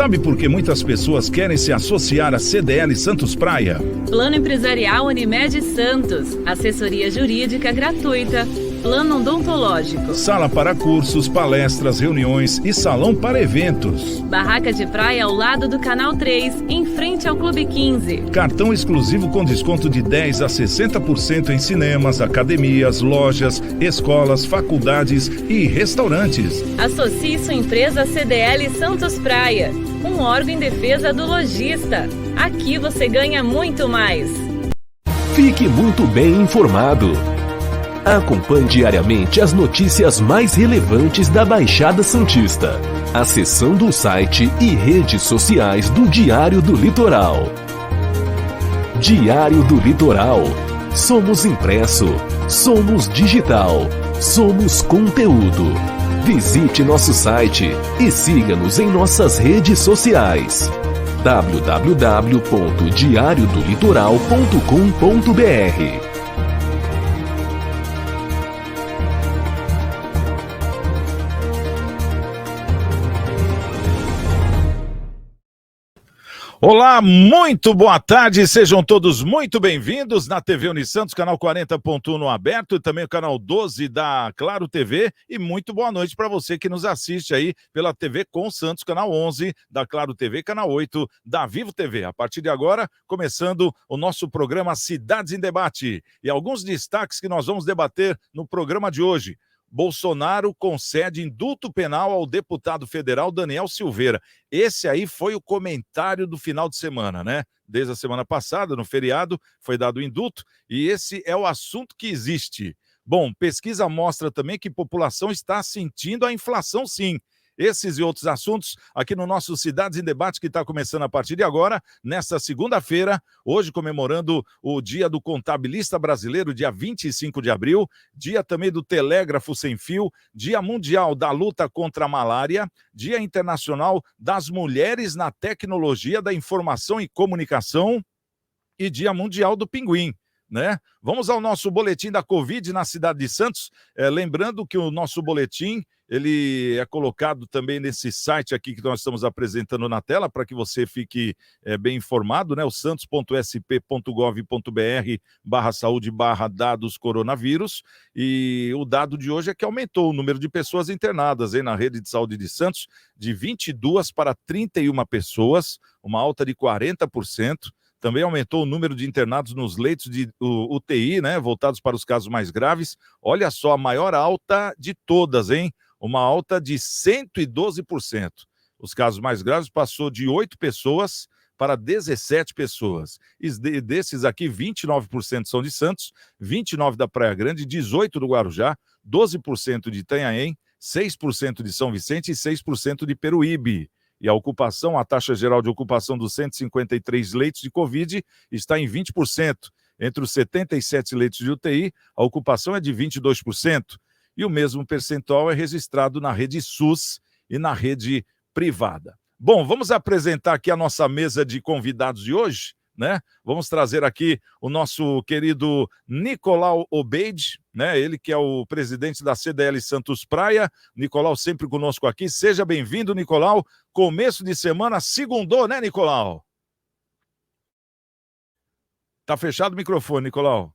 Sabe por que muitas pessoas querem se associar à CDL Santos Praia? Plano Empresarial Unimed Santos. Assessoria jurídica gratuita. Plano odontológico. Sala para cursos, palestras, reuniões e salão para eventos. Barraca de praia ao lado do Canal 3, em frente ao Clube 15. Cartão exclusivo com desconto de 10 a 60% em cinemas, academias, lojas, escolas, faculdades e restaurantes. Associe sua empresa CDL Santos Praia, um órgão em defesa do lojista. Aqui você ganha muito mais. Fique muito bem informado. Acompanhe diariamente as notícias mais relevantes da Baixada Santista, acessando o site e redes sociais do Diário do Litoral. Diário do Litoral. Somos impresso, somos digital, somos conteúdo. Visite nosso site e siga-nos em nossas redes sociais. www.diariodolitoral.com.br. Olá, muito boa tarde, sejam todos muito bem-vindos na TV Unisantos, canal 40.1 no aberto e também o canal 12 da Claro TV, e muito boa noite para você que nos assiste aí pela TV Com Santos, canal 11 da Claro TV, canal 8 da Vivo TV. A partir de agora, começando o nosso programa Cidades em Debate e alguns destaques que nós vamos debater no programa de hoje. Bolsonaro concede indulto penal ao deputado federal Daniel Silveira. Esse aí foi o comentário do final de semana, né? Desde a semana passada, no feriado, foi dado o indulto e esse é o assunto que existe. Bom, pesquisa mostra também que a população está sentindo a inflação, sim. Esses e outros assuntos aqui no nosso Cidades em Debate, que está começando a partir de agora, nesta segunda-feira, hoje comemorando o Dia do Contabilista Brasileiro, dia 25 de abril, dia também do Telégrafo Sem Fio, Dia Mundial da Luta contra a Malária, Dia Internacional das Mulheres na Tecnologia da Informação e Comunicação e Dia Mundial do Pinguim. Né? Vamos ao nosso boletim da Covid na cidade de Santos, lembrando que o nosso boletim ele é colocado também nesse site aqui que nós estamos apresentando na tela, para que você fique bem informado, né? O santos.sp.gov.br/saúde/dados coronavírus, e o dado de hoje é que aumentou o número de pessoas internadas na rede de saúde de Santos, de 22 para 31 pessoas, uma alta de 40%. Também aumentou o número de internados nos leitos de UTI, né, voltados para os casos mais graves. Olha só, a maior alta de todas, hein? Uma alta de 112%. Os casos mais graves passou de 8 pessoas para 17 pessoas. E desses aqui, 29% são de Santos, 29% da Praia Grande, 18% do Guarujá, 12% de Itanhaém, 6% de São Vicente e 6% de Peruíbe. E a ocupação, a taxa geral de ocupação dos 153 leitos de Covid está em 20%. Entre os 77 leitos de UTI, a ocupação é de 22%. E o mesmo percentual é registrado na rede SUS e na rede privada. Bom, vamos apresentar aqui a nossa mesa de convidados de hoje, né? Vamos trazer aqui o nosso querido Nicolau Obeid, né? Ele que é o presidente da CDL Santos Praia. Nicolau sempre conosco aqui. Seja bem-vindo, Nicolau. Começo de semana, segundou, né, Nicolau? Tá fechado o microfone, Nicolau.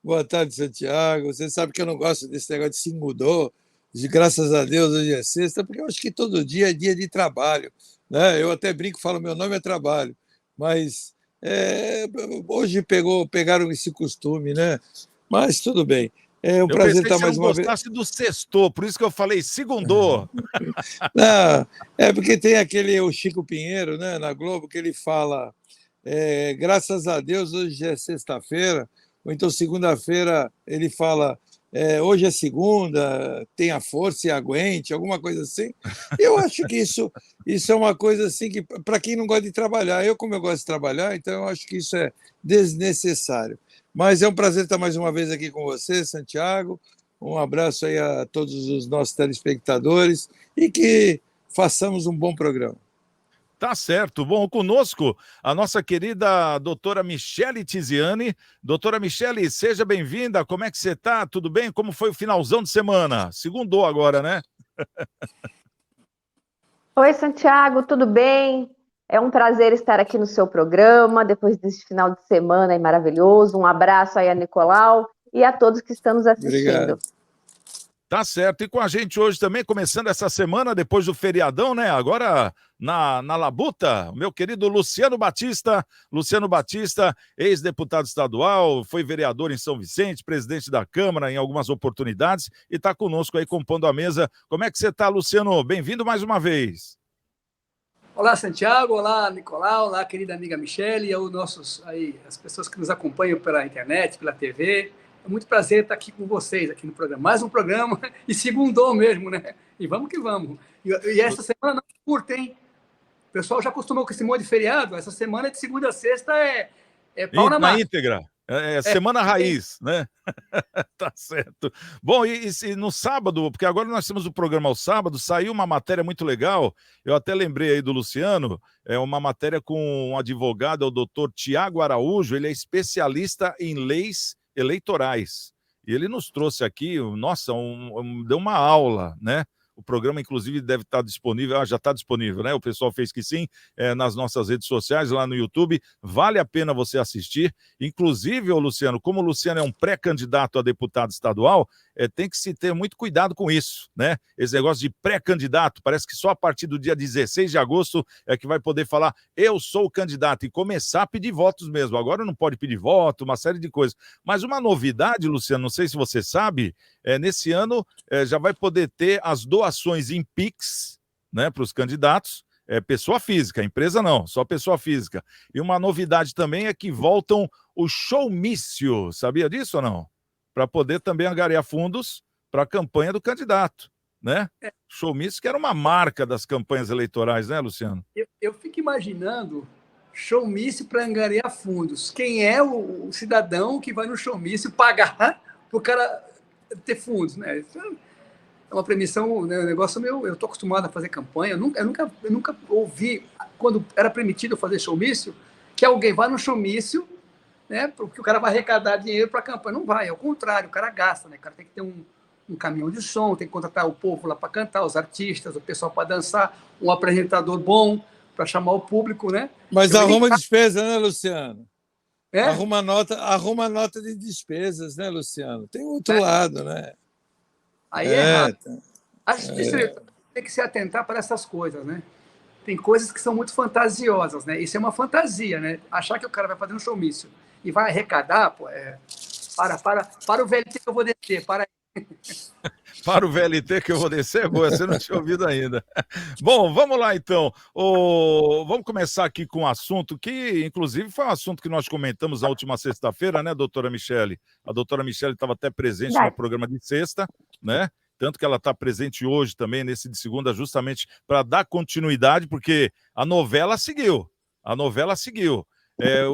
Boa tarde, Santiago. Você sabe que eu não gosto desse negócio de se mudou, de graças a Deus hoje é sexta, porque eu acho que todo dia é dia de trabalho, né? Eu até brinco, falo, meu nome é trabalho, mas hoje pegaram esse costume, né? Mas tudo bem. É um prazer estar mais uma vez. Eu pensei que você não gostasse do sextou, por isso que eu falei segundou. Não, é porque tem o Chico Pinheiro, né, na Globo, que ele fala... graças a Deus, hoje é sexta-feira, ou então segunda-feira ele fala, hoje é segunda, tenha força e aguente, alguma coisa assim. Eu acho que isso é uma coisa assim que, para quem não gosta de trabalhar, como eu gosto de trabalhar, então eu acho que isso é desnecessário. Mas é um prazer estar mais uma vez aqui com você, Santiago. Um abraço aí a todos os nossos telespectadores e que façamos um bom programa. Tá certo. Bom, conosco a nossa querida doutora Michele Tiziani. Doutora Michele, seja bem-vinda. Como é que você tá? Tudo bem? Como foi o finalzão de semana? Segundou agora, né? Oi, Santiago, tudo bem? É um prazer estar aqui no seu programa, depois desse final de semana aí maravilhoso. Um abraço aí a Nicolau e a todos que estão nos assistindo. Obrigado. Tá certo. E com a gente hoje também, começando essa semana, depois do feriadão, né? Agora na Labuta, o meu querido Luciano Batista. Luciano Batista, ex-deputado estadual, foi vereador em São Vicente, presidente da Câmara em algumas oportunidades e está conosco aí compondo a mesa. Como é que você está, Luciano? Bem-vindo mais uma vez. Olá, Santiago. Olá, Nicolau. Olá, querida amiga Michele e as pessoas que nos acompanham pela internet, pela TV. É muito prazer estar aqui com vocês, aqui no programa. Mais um programa e segundou mesmo, né? E vamos que vamos. E essa semana não é curta, hein? O pessoal já acostumou com esse monte de feriado. Essa semana de segunda a sexta é pau na máquina. Íntegra. Semana raiz, né? Tá certo. Bom, e no sábado, porque agora nós temos o programa ao sábado, saiu uma matéria muito legal, eu até lembrei aí do Luciano, é uma matéria com um advogado, é o doutor Tiago Araújo, ele é especialista em leis eleitorais. E ele nos trouxe aqui, nossa, deu uma aula, né? O programa, inclusive, deve estar disponível, já está disponível, né? O pessoal fez que sim, nas nossas redes sociais, lá no YouTube. Vale a pena você assistir. Inclusive, ô Luciano, como o Luciano é um pré-candidato a deputado estadual, tem que se ter muito cuidado com isso, né? Esse negócio de pré-candidato, parece que só a partir do dia 16 de agosto é que vai poder falar, eu sou o candidato, e começar a pedir votos mesmo. Agora não pode pedir voto, uma série de coisas. Mas uma novidade, Luciano, não sei se você sabe, nesse ano já vai poder ter as doações em Pix, né, para os candidatos, pessoa física, empresa não, só pessoa física. E uma novidade também é que voltam o showmício, sabia disso ou não? Para poder também angariar fundos para a campanha do candidato, né? Showmício que era uma marca das campanhas eleitorais, né, Luciano? Eu fico imaginando showmício para angariar fundos. Quem é o cidadão que vai no showmício pagar para o cara ter fundos, né? Isso é uma premissão, né? Um negócio meu. Eu estou acostumado a fazer campanha. Eu nunca ouvi, quando era permitido fazer showmício, que alguém vá no showmício, né? Porque o cara vai arrecadar dinheiro para a campanha. Não vai, é o contrário, o cara gasta, né? O cara tem que ter um caminhão de som, tem que contratar o povo lá para cantar, os artistas, o pessoal para dançar, um apresentador bom para chamar o público, né? Mas arruma despesa, né, Luciano? É? Arruma nota de despesas, né, Luciano? Tem outro lado, né? Aí é errado. Acho que tem que se atentar para essas coisas, né? Tem coisas que são muito fantasiosas, né? Isso é uma fantasia, né? Achar que o cara vai fazer um showmício e vai arrecadar, pô, para o VLT que eu vou descer, para aí. Para o VLT que eu vou descer, boa, você não tinha ouvido ainda. Bom, vamos lá então. Vamos começar aqui com um assunto que, inclusive, foi um assunto que nós comentamos na última sexta-feira, né, doutora Michele? A doutora Michele estava até presente no programa de sexta, né? Tanto que ela está presente hoje também, nesse de segunda, justamente para dar continuidade, porque a novela seguiu. A novela seguiu.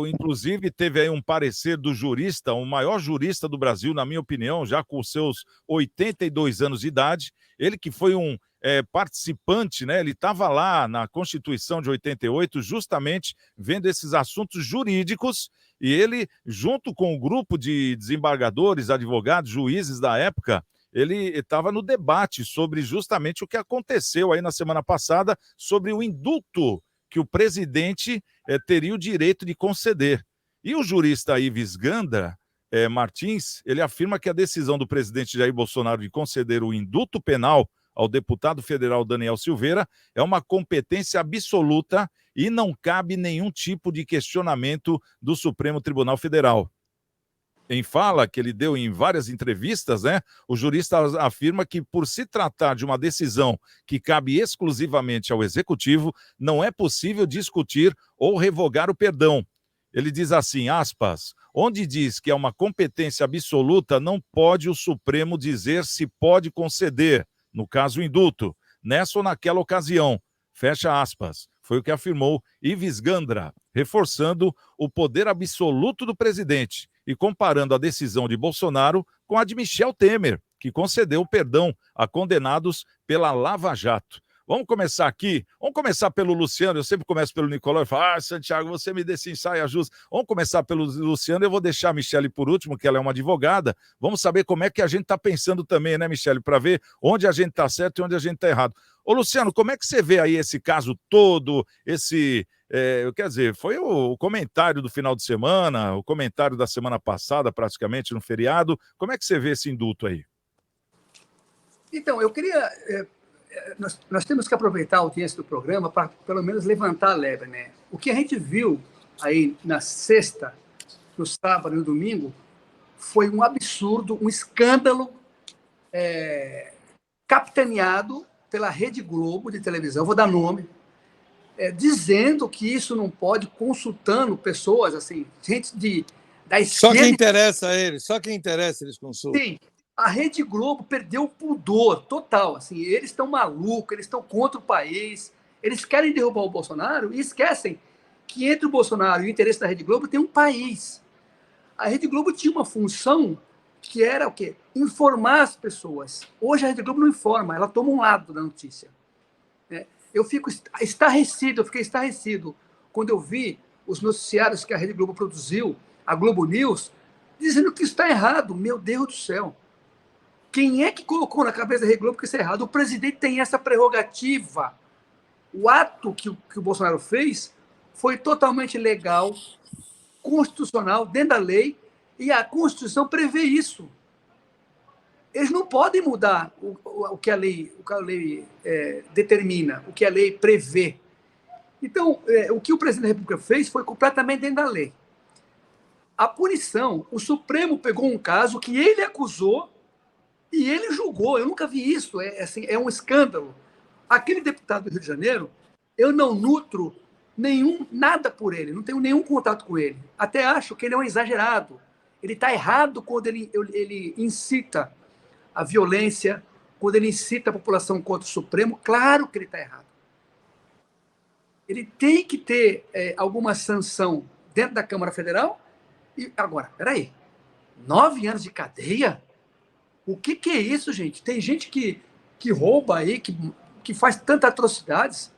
Inclusive, teve aí um parecer do jurista, o maior jurista do Brasil, na minha opinião, já com seus 82 anos de idade. Ele que foi um participante, né? Ele estava lá na Constituição de 88, justamente vendo esses assuntos jurídicos, e ele, junto com o grupo de desembargadores, advogados, juízes da época, ele estava no debate sobre justamente o que aconteceu aí na semana passada, sobre o indulto que o presidente teria o direito de conceder. E o jurista Ives Gandra Martins, ele afirma que a decisão do presidente Jair Bolsonaro de conceder o indulto penal ao deputado federal Daniel Silveira é uma competência absoluta e não cabe nenhum tipo de questionamento do Supremo Tribunal Federal. Em fala que ele deu em várias entrevistas, né, o jurista afirma que, por se tratar de uma decisão que cabe exclusivamente ao Executivo, não é possível discutir ou revogar o perdão. Ele diz assim, aspas, onde diz que é uma competência absoluta, não pode o Supremo dizer se pode conceder, no caso o indulto, nessa ou naquela ocasião, fecha aspas. Foi o que afirmou Ives Gandra, reforçando o poder absoluto do presidente e comparando a decisão de Bolsonaro com a de Michel Temer, que concedeu perdão a condenados pela Lava Jato. Vamos começar aqui. Vamos começar pelo Luciano. Eu sempre começo pelo Nicolau e falo, Santiago, você me dê esse ensaio justo. Vamos começar pelo Luciano. Eu vou deixar a Michele por último, que ela é uma advogada. Vamos saber como é que a gente está pensando também, né, Michele, para ver onde a gente está certo e onde a gente está errado. Ô, Luciano, como é que você vê aí esse caso todo, quer dizer, foi o comentário do final de semana, o comentário da semana passada, praticamente, no feriado. Como é que você vê esse indulto aí? Então, eu queria... Nós temos que aproveitar a audiência do programa para, pelo menos, levantar a lebre, né? O que a gente viu aí na sexta, no sábado e no domingo foi um absurdo, um escândalo capitaneado pela Rede Globo de televisão, vou dar nome, dizendo que isso não pode, consultando pessoas, assim, gente da esquerda... Só quem interessa eles consultam. Sim. A Rede Globo perdeu o pudor total. Assim, eles estão malucos, eles estão contra o país, eles querem derrubar o Bolsonaro e esquecem que entre o Bolsonaro e o interesse da Rede Globo tem um país. A Rede Globo tinha uma função que era o quê? Informar as pessoas. Hoje a Rede Globo não informa, ela toma um lado da notícia. Eu fiquei estarrecido quando eu vi os noticiários que a Rede Globo produziu, a Globo News, dizendo que isso está errado. Meu Deus do céu. Quem é que colocou na cabeça da Rede Globo que isso é errado? O presidente tem essa prerrogativa. O ato que o Bolsonaro fez foi totalmente legal, constitucional, dentro da lei, e a Constituição prevê isso. Eles não podem mudar o que a lei determina, o que a lei prevê. Então, o que o presidente da República fez foi completamente dentro da lei. A punição, o Supremo pegou um caso que ele acusou e ele julgou. Eu nunca vi isso. É um escândalo. Aquele deputado do Rio de Janeiro, eu não nutro nada por ele, não tenho nenhum contato com ele. Até acho que ele é um exagerado. Ele está errado quando ele incita a violência, quando ele incita a população contra o Supremo. Claro que ele está errado. Ele tem que ter alguma sanção dentro da Câmara Federal. E agora, peraí, 9 anos de cadeia? O que é isso, gente? Tem gente que rouba aí, que faz tantas atrocidades,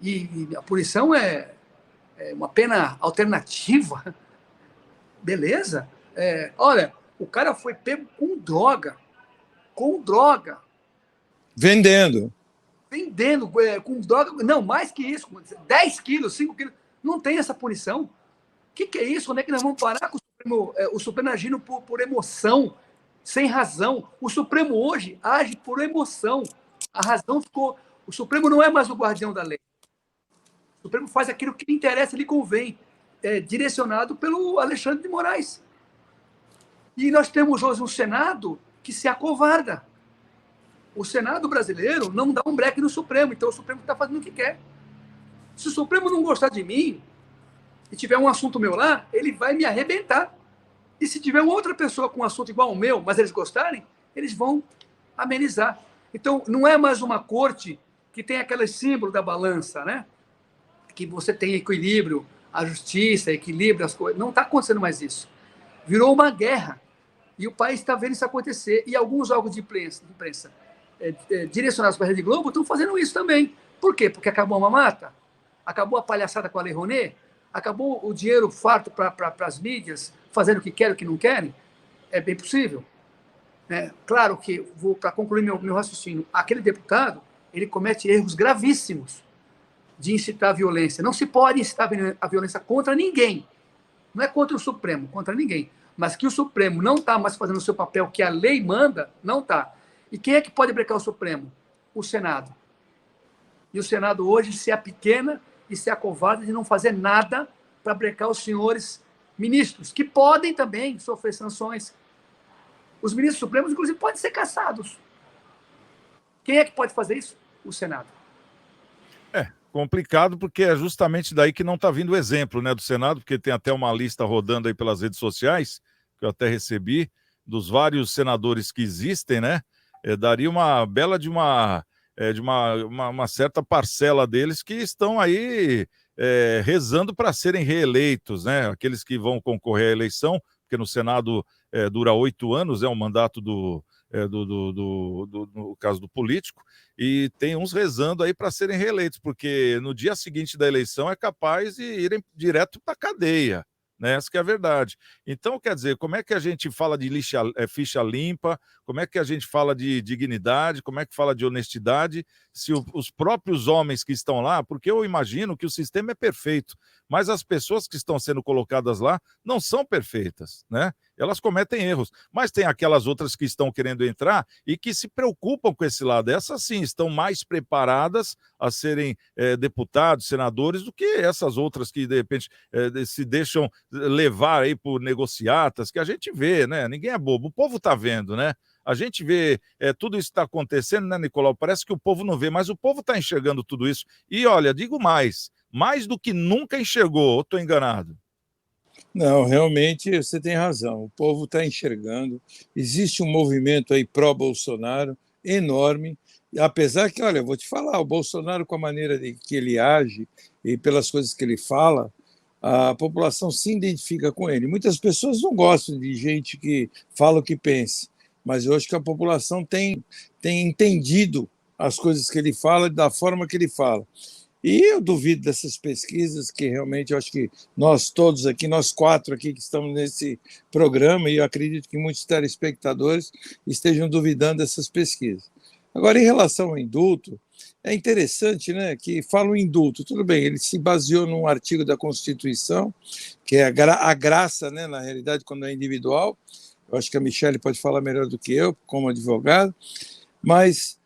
e a punição é uma pena alternativa. Beleza? Olha, o cara foi pego com droga. Vendendo com droga. Não, mais que isso, 10 quilos, 5 quilos. Não tem essa punição. O que é isso? Onde é que nós vamos parar com o Supremo agindo por emoção, sem razão? O Supremo hoje age por emoção. A razão ficou... O Supremo não é mais o guardião da lei. O Supremo faz aquilo que lhe interessa, lhe convém, direcionado pelo Alexandre de Moraes. E nós temos hoje um Senado que se acovarda. O Senado brasileiro não dá um breque no Supremo, então o Supremo está fazendo o que quer. Se o Supremo não gostar de mim e tiver um assunto meu lá, ele vai me arrebentar. E se tiver outra pessoa com um assunto igual ao meu, mas eles gostarem, eles vão amenizar. Então, não é mais uma corte que tem aquele símbolo da balança, né? Que você tem equilíbrio, a justiça, equilíbrio, as coisas. Não está acontecendo mais isso. Virou uma guerra. E o país está vendo isso acontecer. E alguns órgãos de imprensa direcionados para a Rede Globo estão fazendo isso também. Por quê? Porque acabou a mamata? Acabou a palhaçada com a Lei Rouanet? Acabou o dinheiro farto para as mídias, fazendo o que querem, o que não querem? É bem possível. Claro que, para concluir meu raciocínio, aquele deputado, ele comete erros gravíssimos de incitar a violência. Não se pode incitar a violência contra ninguém. Não é contra o Supremo, contra ninguém. Mas que o Supremo não está mais fazendo o seu papel que a lei manda, não está. E quem é que pode brecar o Supremo? O Senado. E o Senado hoje se apequena e se acovarda de não fazer nada para brecar os senhores ministros, que podem também sofrer sanções. Os ministros supremos, inclusive, podem ser cassados. Quem é que pode fazer isso? O Senado. Complicado, porque é justamente daí que não está vindo o exemplo, né, do Senado, porque tem até uma lista rodando aí pelas redes sociais, que eu até recebi, dos vários senadores que existem, né? Daria uma bela de uma certa parcela deles que estão aí rezando para serem reeleitos, né? Aqueles que vão concorrer à eleição, porque no Senado dura 8 anos, é um mandato no caso do político, e tem uns rezando aí para serem reeleitos, porque no dia seguinte da eleição é capaz de irem direto para a cadeia. Né? Essa que é a verdade. Então, quer dizer, como é que a gente fala de ficha limpa, como é que a gente fala de dignidade, como é que fala de honestidade, se os próprios homens que estão lá, porque eu imagino que o sistema é perfeito, mas as pessoas que estão sendo colocadas lá não são perfeitas, né? Elas cometem erros, mas tem aquelas outras que estão querendo entrar e que se preocupam com esse lado. Essas sim estão mais preparadas a serem deputados, senadores, do que essas outras que, de repente, se deixam levar aí por negociatas, que a gente vê, né? Ninguém é bobo, o povo está vendo, né? A gente vê tudo isso está acontecendo, né, Nicolau? Parece que o povo não vê, mas o povo está enxergando tudo isso. E olha, digo mais do que nunca enxergou, ou estou enganado? Não, realmente você tem razão. O povo está enxergando. Existe um movimento aí pró-Bolsonaro enorme. E apesar que, olha, eu vou te falar, o Bolsonaro, com a maneira que ele age e pelas coisas que ele fala, a população se identifica com ele. Muitas pessoas não gostam de gente que fala o que pensa, mas eu acho que a população tem entendido as coisas que ele fala da forma que ele fala. E eu duvido dessas pesquisas, que realmente eu acho que nós todos aqui, nós 4 aqui que estamos nesse programa, e eu acredito que muitos telespectadores estejam duvidando dessas pesquisas. Agora, em relação ao indulto, é interessante, né, que fala o indulto, tudo bem, ele se baseou num artigo da Constituição, que é a graça, né, na realidade, quando é individual. Eu acho que a Michelle pode falar melhor do que eu, como advogado, mas,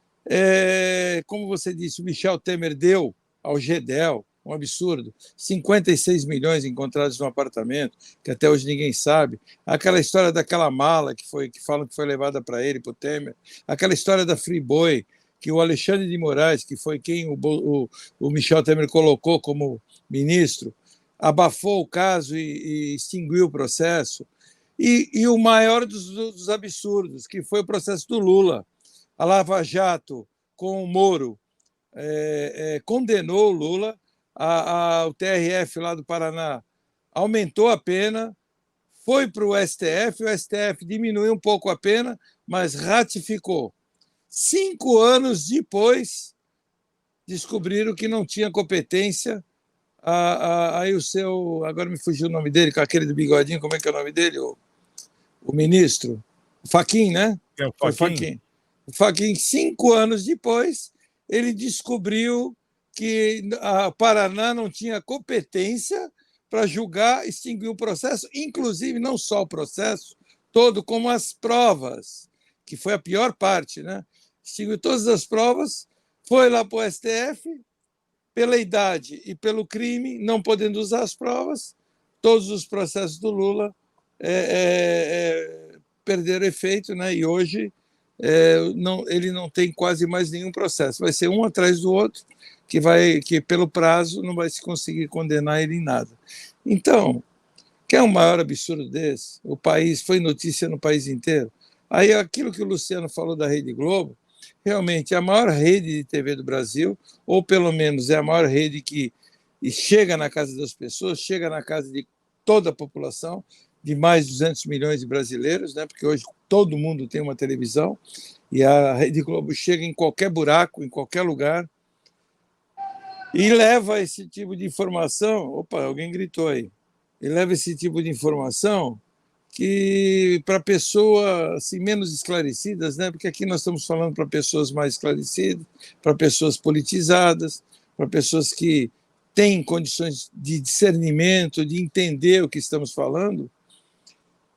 como você disse, o Michel Temer deu ao GEDEL, um absurdo, 56 milhões encontrados no apartamento, que até hoje ninguém sabe, aquela história daquela mala que falam que foi levada para ele, para o Temer, aquela história da Friboi, que o Alexandre de Moraes, que foi quem o Michel Temer colocou como ministro, abafou o caso e extinguiu o processo, e o maior dos absurdos, que foi o processo do Lula, a Lava Jato com o Moro, condenou o Lula, o TRF lá do Paraná aumentou a pena, foi para o STF diminuiu um pouco a pena, mas ratificou. 5 anos depois, descobriram que não tinha competência. Aí agora me fugiu o nome dele, com aquele do bigodinho, como é que é o nome dele? O ministro, o Fachin, né? O Fachin. O Fachin, 5 anos depois, ele descobriu que a Paraná não tinha competência para julgar, extinguir o processo, inclusive não só o processo todo, como as provas, que foi a pior parte, né? Extinguiu todas as provas, foi lá para o STF, pela idade e pelo crime, não podendo usar as provas, todos os processos do Lula perderam efeito, né? E hoje ele não tem quase mais nenhum processo. Vai ser um atrás do outro, que pelo prazo não vai se conseguir condenar ele em nada. Então, quer um maior absurdo desse? O país foi notícia no país inteiro. Aí aquilo que o Luciano falou da Rede Globo, realmente é a maior rede de TV do Brasil, ou pelo menos é a maior rede que chega na casa das pessoas, chega na casa de toda a população, de mais de 200 milhões de brasileiros, né? Porque hoje todo mundo tem uma televisão, e a Rede Globo chega em qualquer buraco, em qualquer lugar, e leva esse tipo de informação. Opa, alguém gritou aí. E leva esse tipo de informação que para pessoas assim, menos esclarecidas, né? Porque aqui nós estamos falando para pessoas mais esclarecidas, para pessoas politizadas, para pessoas que têm condições de discernimento, de entender o que estamos falando,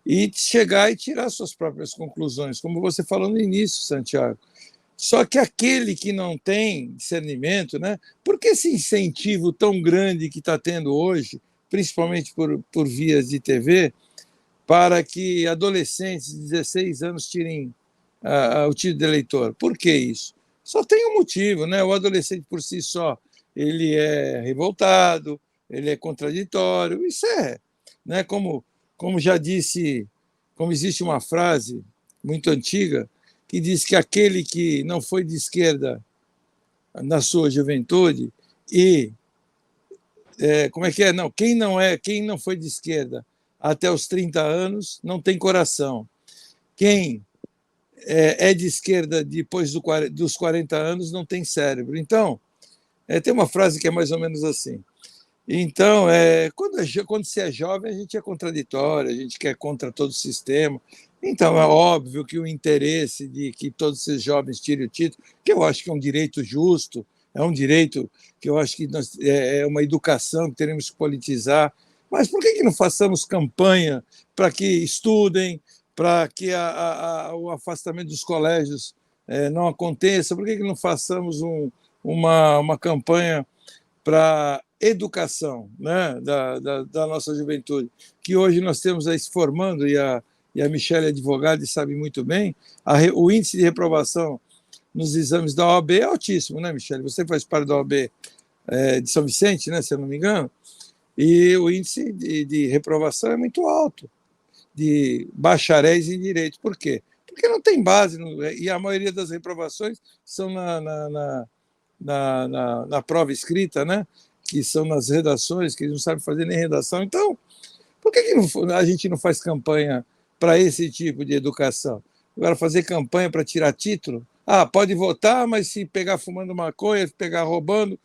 e chegar e tirar suas próprias conclusões, como você falou no início, Santiago. Só que aquele que não tem discernimento, né? Por que esse incentivo tão grande que está tendo hoje, principalmente por vias de TV, para que adolescentes de 16 anos tirem o título de eleitor? Por que isso? Só tem um motivo, né? O adolescente por si só, ele é revoltado, ele é contraditório, isso né? Como já disse, como existe uma frase muito antiga que diz que aquele que não foi de esquerda na sua juventude e como é que é? Não, quem não foi de esquerda até os 30 anos não tem coração. Quem é de esquerda depois dos 40 anos não tem cérebro. Então, tem uma frase que é mais ou menos assim. Então, quando se é jovem, a gente é contraditório, a gente quer contra todo o sistema. Então, é óbvio que o interesse de que todos esses jovens tirem o título, que eu acho que é um direito justo, é um direito que eu acho que é uma educação que teremos que politizar. Mas por que não façamos campanha para que estudem, para que o afastamento dos colégios não aconteça? Por que não façamos uma campanha para educação, né, da nossa juventude, que hoje nós temos aí se formando, e a Michelle é advogada e sabe muito bem, o índice de reprovação nos exames da OAB é altíssimo, né, Michelle? Você faz parte da OAB de São Vicente, né, se eu não me engano, e o índice de reprovação é muito alto, de bacharéis em direito. Por quê? Porque não tem base, e a maioria das reprovações são na prova escrita, né? Que são nas redações, que eles não sabem fazer nem redação. Então, por que a gente não faz campanha para esse tipo de educação? Agora, fazer campanha para tirar título? Pode votar, mas se pegar fumando maconha, se pegar roubando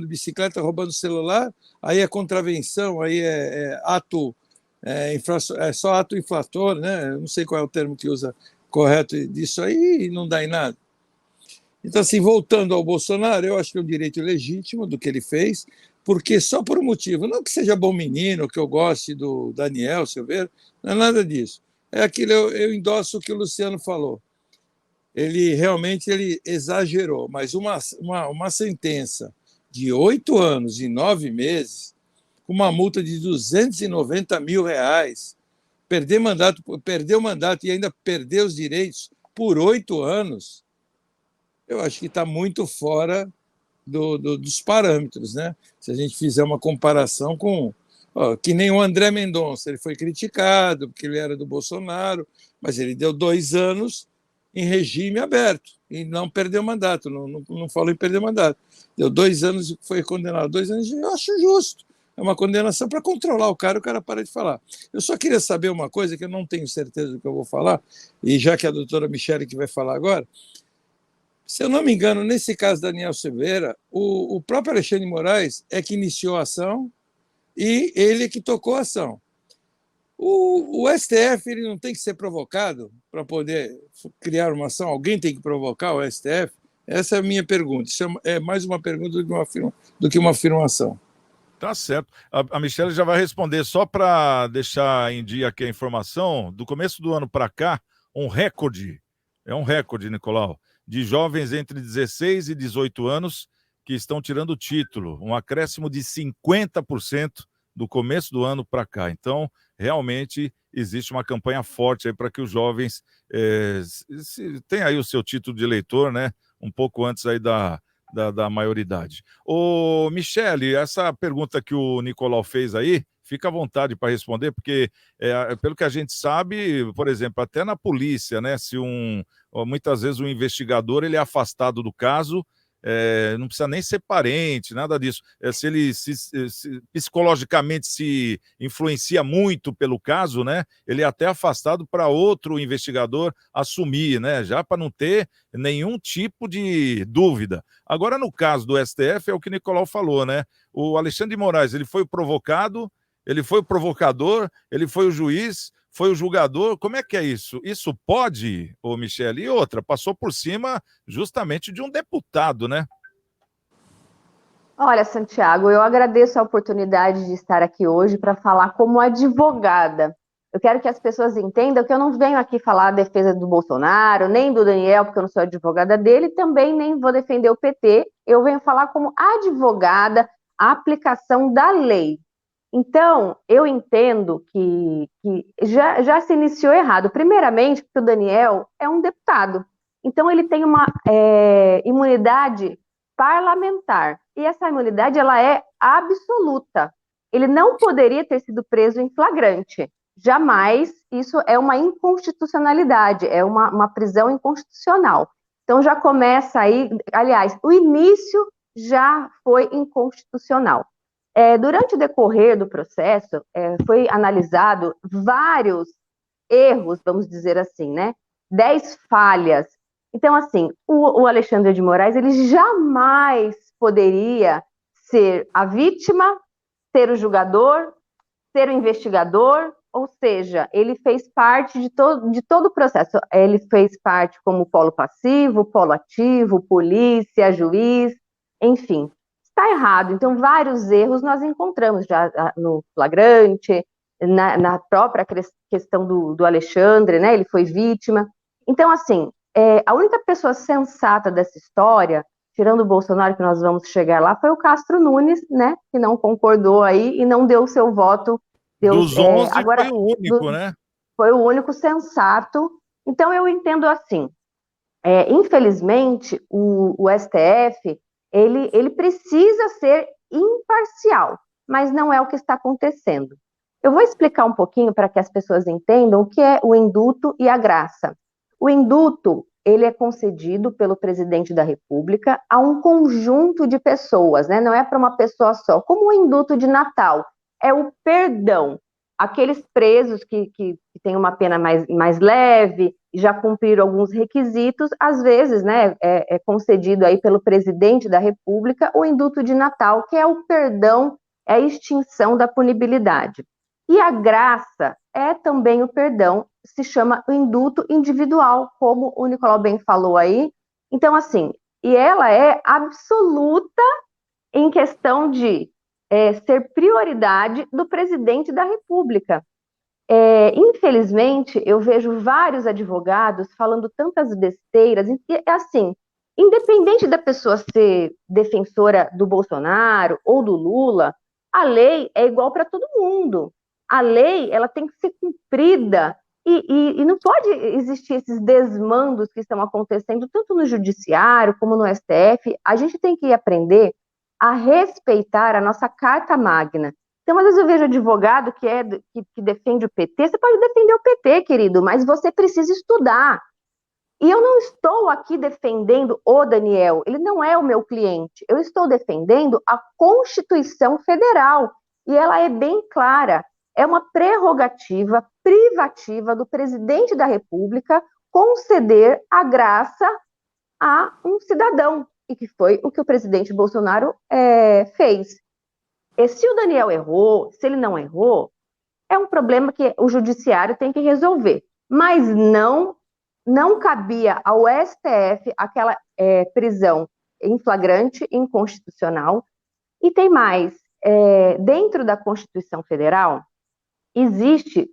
bicicleta, roubando celular, aí é contravenção, aí é ato, é só ato infrator, né? Eu não sei qual é o termo que usa correto disso aí, e não dá em nada. Então, assim, voltando ao Bolsonaro, eu acho que é um direito legítimo do que ele fez, porque só por um motivo, não que seja bom menino, que eu goste do Daniel Silveira, não é nada disso. É aquilo, eu endosso o que o Luciano falou. Ele realmente exagerou, mas uma sentença de 8 anos e 9 meses, com uma multa de R$290 mil, perder o mandato e ainda perder os direitos por 8 anos, eu acho que está muito fora dos parâmetros, né? Se a gente fizer uma comparação com... que nem o André Mendonça, ele foi criticado porque ele era do Bolsonaro, mas ele deu 2 anos em regime aberto e não perdeu mandato, não falou em perder mandato. Deu 2 anos e foi condenado. 2 anos, eu acho justo. É uma condenação para controlar o cara para de falar. Eu só queria saber uma coisa que eu não tenho certeza do que eu vou falar, e já que a doutora Michelle que vai falar agora, se eu não me engano, nesse caso da Daniel Silveira, o próprio Alexandre de Moraes é que iniciou a ação e ele que tocou a ação. O STF ele não tem que ser provocado para poder criar uma ação? Alguém tem que provocar o STF? Essa é a minha pergunta. Isso é mais uma pergunta do que uma afirmação. Tá certo. A Michelle já vai responder, só para deixar em dia aqui a informação, do começo do ano para cá, um recorde, Nicolau, de jovens entre 16 e 18 anos que estão tirando o título, um acréscimo de 50% do começo do ano para cá. Então, realmente, existe uma campanha forte aí para que os jovens tenham aí o seu título de eleitor, né? Um pouco antes aí da maioridade. Ô, Michele, essa pergunta que o Nicolau fez aí, fica à vontade para responder, porque pelo que a gente sabe, por exemplo, até na polícia, né? Se muitas vezes o investigador ele é afastado do caso, não precisa nem ser parente, nada disso. Se ele psicologicamente se influencia muito pelo caso, né? Ele é até afastado para outro investigador assumir, né? Já para não ter nenhum tipo de dúvida. Agora, no caso do STF, é o que o Nicolau falou, né? O Alexandre de Moraes, ele foi provocado, ele foi o provocador, ele foi o juiz, foi o julgador. Como é que é isso? Isso pode, ô Michele? E outra, passou por cima justamente de um deputado, né? Olha, Santiago, eu agradeço a oportunidade de estar aqui hoje para falar como advogada. Eu quero que as pessoas entendam que eu não venho aqui falar a defesa do Bolsonaro, nem do Daniel, porque eu não sou advogada dele, também nem vou defender o PT. Eu venho falar como advogada a aplicação da lei. Então, eu entendo que já se iniciou errado. Primeiramente, porque o Daniel é um deputado. Então, ele tem uma imunidade parlamentar. E essa imunidade ela é absoluta. Ele não poderia ter sido preso em flagrante. Jamais. Isso é uma inconstitucionalidade, é uma prisão inconstitucional. Então, já começa aí... Aliás, o início já foi inconstitucional. Durante o decorrer do processo, foi analisado vários erros, vamos dizer assim, né? 10 falhas. Então, assim, o Alexandre de Moraes, ele jamais poderia ser a vítima, ser o julgador, ser o investigador, ou seja, ele fez parte de todo o processo. Ele fez parte como polo passivo, polo ativo, polícia, juiz, enfim. Está errado. Então, vários erros nós encontramos já no flagrante, na própria questão do Alexandre, né? Ele foi vítima. Então, assim, a única pessoa sensata dessa história, tirando o Bolsonaro, que nós vamos chegar lá, foi o Castro Nunes, né? Que não concordou aí e não deu o seu voto. Dos 11 agora, foi o único, né? Foi o único sensato. Então, eu entendo assim, infelizmente, o STF, ele precisa ser imparcial, mas não é o que está acontecendo. Eu vou explicar um pouquinho para que as pessoas entendam o que é o indulto e a graça. O indulto, ele é concedido pelo presidente da República a um conjunto de pessoas, né? Não é para uma pessoa só, como o indulto de Natal. É o perdão. Aqueles presos que têm uma pena mais leve, já cumpriram alguns requisitos, às vezes, né, é concedido aí pelo presidente da República o indulto de Natal, que é o perdão, é a extinção da punibilidade. E a graça é também o perdão, se chama o indulto individual, como o Nicolau bem falou aí. Então, assim, e ela é absoluta em questão de ser prioridade do presidente da República. Infelizmente, eu vejo vários advogados falando tantas besteiras, e, assim, independente da pessoa ser defensora do Bolsonaro ou do Lula, a lei é igual para todo mundo. A lei, ela tem que ser cumprida e não pode existir esses desmandos que estão acontecendo tanto no judiciário como no STF. A gente tem que aprender a respeitar a nossa carta magna. Então, às vezes eu vejo advogado que defende o PT. Você pode defender o PT, querido, mas você precisa estudar. E eu não estou aqui defendendo o Daniel, ele não é o meu cliente. Eu estou defendendo a Constituição Federal. E ela é bem clara. É uma prerrogativa privativa do presidente da República conceder a graça a um cidadão. E que foi o que o presidente Bolsonaro fez. E se o Daniel errou, se ele não errou, é um problema que o judiciário tem que resolver. Mas não cabia ao STF aquela prisão em flagrante inconstitucional. E tem mais, dentro da Constituição Federal, existe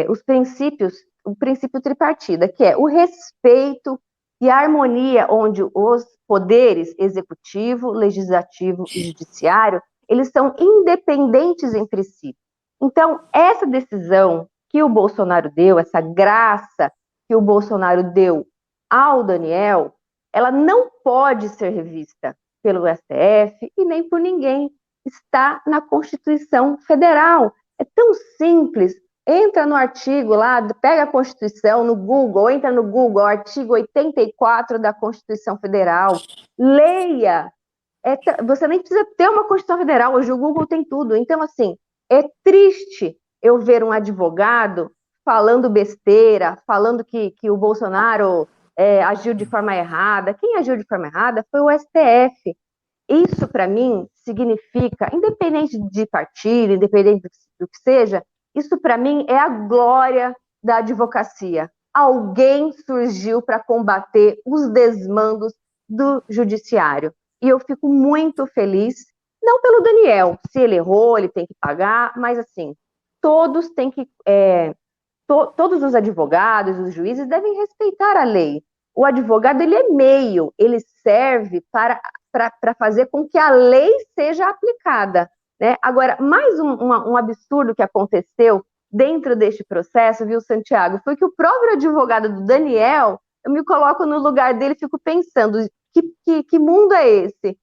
o princípio tripartida, que é o respeito e a harmonia, onde os poderes executivo, legislativo e judiciário, eles são independentes entre si. Então, essa decisão que o Bolsonaro deu, essa graça que o Bolsonaro deu ao Daniel, ela não pode ser revista pelo STF e nem por ninguém. Está na Constituição Federal. É tão simples. Entra no artigo lá, pega a Constituição no Google, entra no Google, artigo 84 da Constituição Federal, leia. Você nem precisa ter uma Constituição Federal, hoje o Google tem tudo. Então, assim, é triste eu ver um advogado falando besteira, falando que o Bolsonaro agiu de forma errada. Quem agiu de forma errada foi o STF. Isso, para mim, significa, independente de partido, independente do que seja, isso, para mim, é a glória da advocacia. Alguém surgiu para combater os desmandos do judiciário. E eu fico muito feliz, não pelo Daniel, se ele errou, ele tem que pagar, mas, assim, todos têm que... todos os advogados, os juízes devem respeitar a lei. O advogado, ele é meio, ele serve para fazer com que a lei seja aplicada. Né? Agora, mais um absurdo que aconteceu dentro deste processo, viu, Santiago, foi que o próprio advogado do Daniel, eu me coloco no lugar dele e fico pensando, que mundo é esse?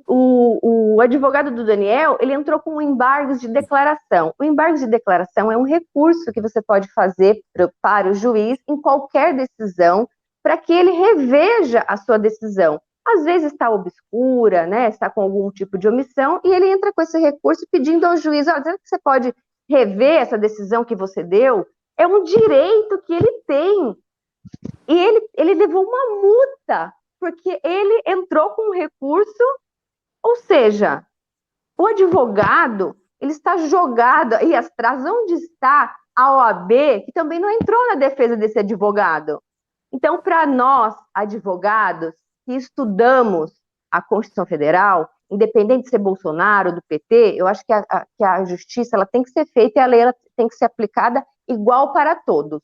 O advogado do Daniel, ele entrou com um embargo de declaração. O embargo de declaração é um recurso que você pode fazer para o juiz em qualquer decisão, para que ele reveja a sua decisão. Às vezes está obscura, né, está com algum tipo de omissão, e ele entra com esse recurso pedindo ao juiz, será que você pode rever essa decisão que você deu? É um direito que ele tem. E ele levou uma multa, porque ele entrou com um recurso, ou seja, o advogado, ele está jogado aí atrás, onde está a OAB, que também não entrou na defesa desse advogado. Então, para nós, advogados, que estudamos a Constituição Federal, independente de ser Bolsonaro ou do PT, eu acho que a justiça ela tem que ser feita e a lei ela tem que ser aplicada igual para todos.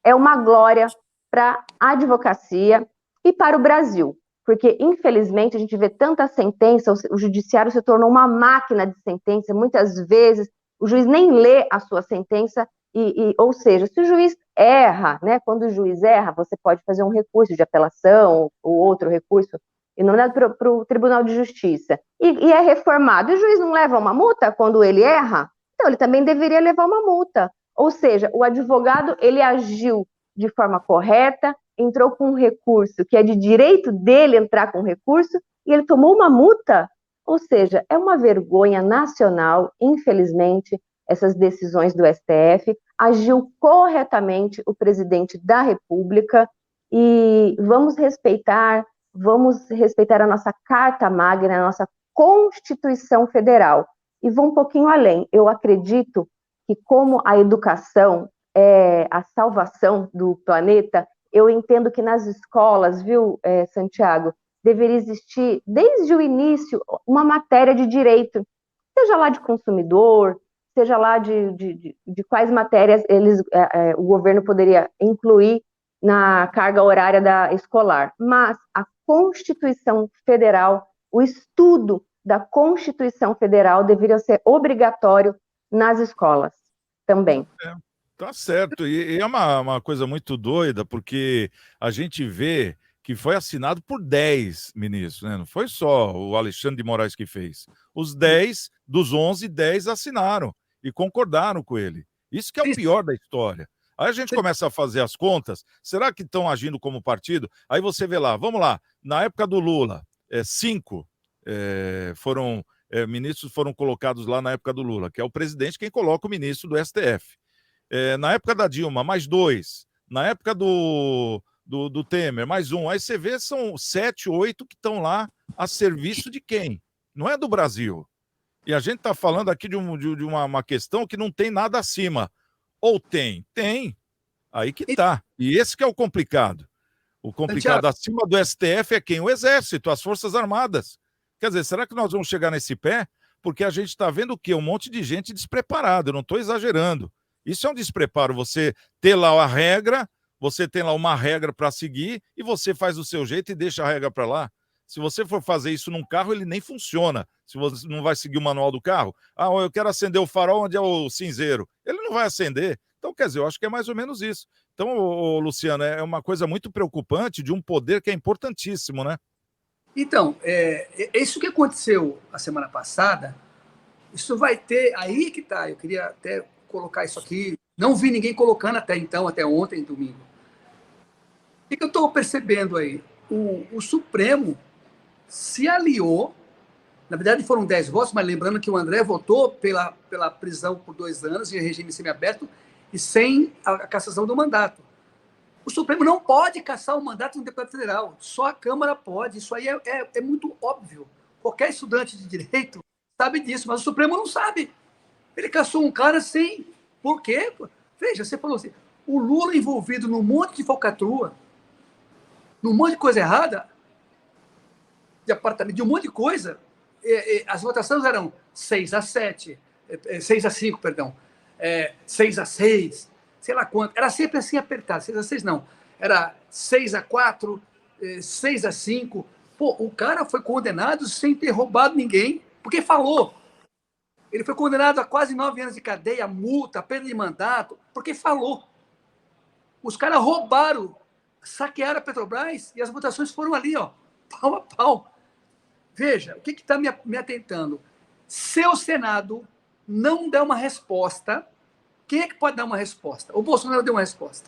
É uma glória para a advocacia e para o Brasil, porque, infelizmente, a gente vê tanta sentença, o judiciário se tornou uma máquina de sentença, muitas vezes o juiz nem lê a sua sentença, ou seja, se o juiz erra, né, quando o juiz erra, você pode fazer um recurso de apelação ou outro recurso, e não é para o Tribunal de Justiça, e é reformado, e o juiz não leva uma multa quando ele erra? Então, ele também deveria levar uma multa. Ou seja, o advogado, ele agiu de forma correta, entrou com um recurso que é de direito dele entrar com recurso, e ele tomou uma multa. Ou seja, é uma vergonha nacional, infelizmente, essas decisões do STF. Agiu corretamente o presidente da República, e vamos respeitar a nossa Carta Magna, a nossa Constituição Federal. E vou um pouquinho além. Eu acredito que, como a educação é a salvação do planeta, eu entendo que nas escolas, viu, Santiago, deveria existir, desde o início, uma matéria de direito, seja lá de consumidor, seja lá de quais matérias o governo poderia incluir na carga horária escolar. Mas a Constituição Federal, o estudo da Constituição Federal deveria ser obrigatório nas escolas também. Tá certo, e é uma coisa muito doida, porque a gente vê que foi assinado por 10 ministros, né? Não foi só o Alexandre de Moraes que fez. Os 10, dos 11, 10 assinaram e concordaram com ele. Isso que é o pior da história. Aí a gente começa a fazer as contas, será que estão agindo como partido? Aí você vê lá, vamos lá, na época do Lula, 5 ministros foram colocados lá na época do Lula, que é o presidente quem coloca o ministro do STF. Na época da Dilma, mais 2. Na época do Temer, mais 1. Aí você vê, são 7, 8 que estão lá a serviço de quem? Não é do Brasil. E a gente está falando aqui de uma questão que não tem nada acima. Ou tem? Tem. Aí que tá. E esse que é o complicado. O complicado acima do STF é quem? O Exército, as Forças Armadas. Quer dizer, será que nós vamos chegar nesse pé? Porque a gente está vendo o quê? Um monte de gente despreparada. Eu não estou exagerando. Isso é um despreparo, você ter lá a regra, você tem lá uma regra para seguir e você faz o seu jeito e deixa a regra para lá. Se você for fazer isso num carro, ele nem funciona. Se você não vai seguir o manual do carro, eu quero acender o farol onde é o cinzeiro. Ele não vai acender. Então, quer dizer, eu acho que é mais ou menos isso. Então, Luciano, é uma coisa muito preocupante de um poder que é importantíssimo, né? Então, isso que aconteceu a semana passada, isso vai ter... Aí que tá, eu queria até colocar isso aqui. Não vi ninguém colocando até então, até ontem, domingo. O que eu estou percebendo aí? O Supremo se aliou, na verdade foram 10 votos, mas lembrando que o André votou pela prisão por 2 anos em regime semiaberto e sem a cassação do mandato. O Supremo não pode cassar o mandato de um deputado federal, só a Câmara pode. Isso aí é muito óbvio. Qualquer estudante de direito sabe disso, mas o Supremo não sabe. Ele caçou um cara sem... Por quê? Veja, você falou assim, o Lula envolvido num monte de falcatrua, num monte de coisa errada, de apartamento, de um monte de coisa, as votações eram 6-7, 6-5, perdão, 6-6, sei lá quanto. Era sempre assim apertado, 6-6 não. Era 6-4, 6-5. Pô, o cara foi condenado sem ter roubado ninguém, porque falou. Ele foi condenado a quase 9 anos de cadeia, multa, perda de mandato, porque falou. Os caras roubaram, saquearam a Petrobras e as votações foram ali, ó, pau a pau. Veja, o que está me atentando? Se o Senado não der uma resposta, quem é que pode dar uma resposta? O Bolsonaro deu uma resposta.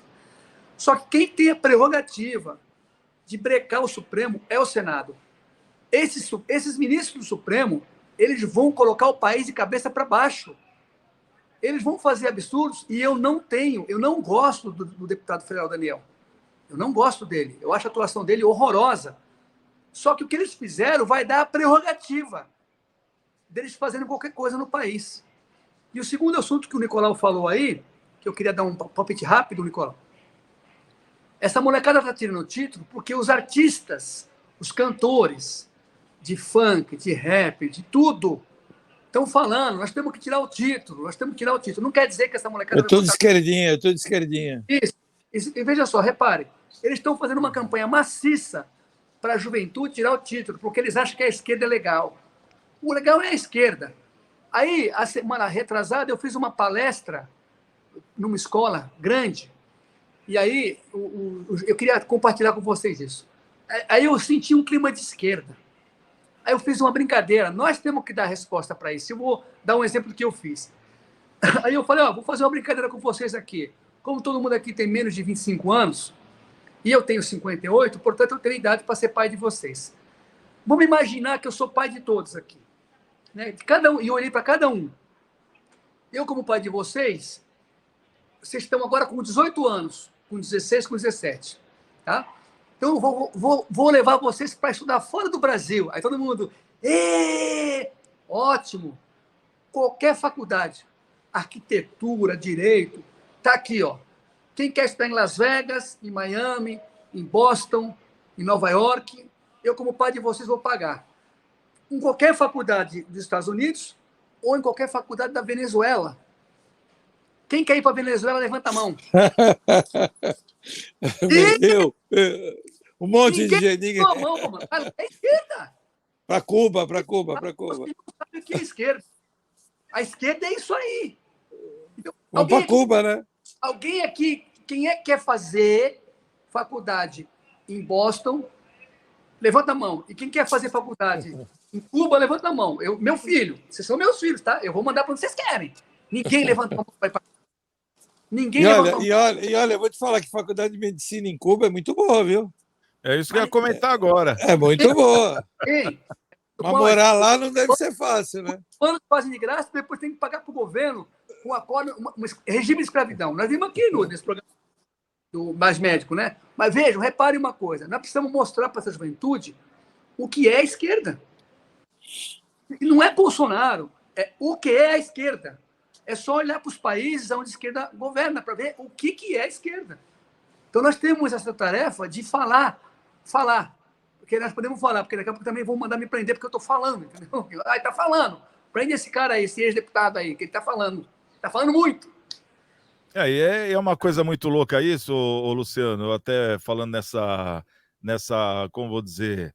Só que quem tem a prerrogativa de brecar o Supremo é o Senado. Esses ministros do Supremo, eles vão colocar o país de cabeça para baixo. Eles vão fazer absurdos e eu não gosto do deputado federal Daniel. Eu não gosto dele. Eu acho a atuação dele horrorosa. Só que o que eles fizeram vai dar a prerrogativa deles fazerem qualquer coisa no país. E o segundo assunto que o Nicolau falou aí, que eu queria dar um palpite rápido, Nicolau. Essa molecada está tirando o título porque os artistas, os cantores de funk, de rap, de tudo, estão falando, nós temos que tirar o título, nós temos que tirar o título. Não quer dizer que essa molecada... Eu estou de esquerdinha. Isso. E veja só, repare, eles estão fazendo uma campanha maciça para a juventude tirar o título, porque eles acham que a esquerda é legal. O legal é a esquerda. Aí, a semana retrasada, eu fiz uma palestra numa escola grande, e aí eu queria compartilhar com vocês isso. Aí eu senti um clima de esquerda. Aí eu fiz uma brincadeira. Nós temos que dar resposta para isso. Eu vou dar um exemplo do que eu fiz. Aí eu falei, vou fazer uma brincadeira com vocês aqui. Como todo mundo aqui tem menos de 25 anos, e eu tenho 58, portanto, eu tenho idade para ser pai de vocês. Vamos imaginar que eu sou pai de todos aqui. Né? Cada um, e eu olhei para cada um. Eu, como pai de vocês estão agora com 18 anos, com 16, com 17. Tá? Então, eu vou levar vocês para estudar fora do Brasil. Aí todo mundo, ótimo. Qualquer faculdade, arquitetura, direito, está aqui, ó. Quem quer estudar em Las Vegas, em Miami, em Boston, em Nova York, eu, como pai de vocês, vou pagar. Em qualquer faculdade dos Estados Unidos ou em qualquer faculdade da Venezuela. Quem quer ir para a Venezuela, levanta a mão. Eu, um monte de gente. A mão, é esquerda. Para Cuba. Você não sabe o que é esquerda. A esquerda é isso aí. Então, vamos para Cuba, né? Alguém aqui, quem é que quer fazer faculdade em Boston, levanta a mão. E quem quer fazer faculdade em Cuba, levanta a mão. Meu filho, vocês são meus filhos, tá? Eu vou mandar para onde vocês querem. Ninguém levanta a mão para ir para Ninguém levanta a mão. E olha, eu vou te falar que faculdade de medicina em Cuba é muito boa, viu? É isso que eu ia comentar agora. É muito boa. Ei, Mas morar lá não deve ser fácil, né? Quando fazem de graça, depois tem que pagar para o governo um acordo, regime de escravidão. Nós vimos aqui nesse programa do Mais Médico, né? Mas vejam, reparem uma coisa: nós precisamos mostrar para essa juventude o que é a esquerda. E não é Bolsonaro, é o que é a esquerda. É só olhar para os países onde a esquerda governa para ver o que é a esquerda. Então nós temos essa tarefa de falar. Porque nós podemos falar, porque daqui a pouco também vão mandar me prender porque eu estou falando, entendeu? Está falando. Prende esse cara aí, esse ex-deputado aí, que ele está falando. Está falando muito. É uma coisa muito louca isso, Luciano, eu até falando nessa, como vou dizer,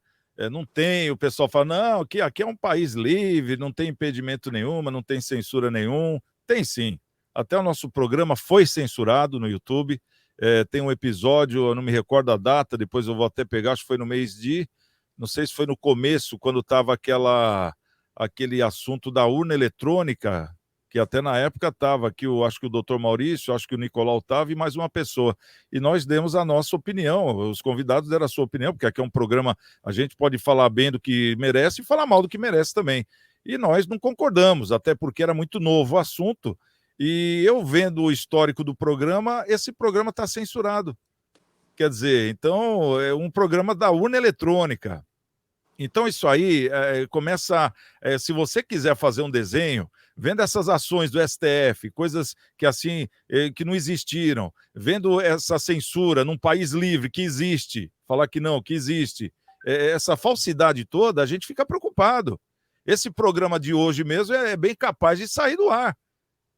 não tem, o pessoal fala, não, que aqui é um país livre, não tem impedimento nenhuma, não tem censura nenhum. Tem sim. Até o nosso programa foi censurado no YouTube. Tem um episódio, eu não me recordo a data, depois eu vou até pegar, acho que foi no mês de... Não sei se foi no começo, quando estava aquele assunto da urna eletrônica, que até na época estava aqui, acho que o doutor Maurício, acho que o Nicolau estava e mais uma pessoa. E nós demos a nossa opinião, os convidados deram a sua opinião, porque aqui é um programa, a gente pode falar bem do que merece e falar mal do que merece também. E nós não concordamos, até porque era muito novo o assunto. E eu vendo o histórico do programa, esse programa está censurado. Quer dizer, então, é um programa da urna eletrônica. Então, isso aí começa... se você quiser fazer um desenho, vendo essas ações do STF, coisas que assim, que não existiram, vendo essa censura num país livre que existe, falar que não, que existe, essa falsidade toda, a gente fica preocupado. Esse programa de hoje mesmo é bem capaz de sair do ar,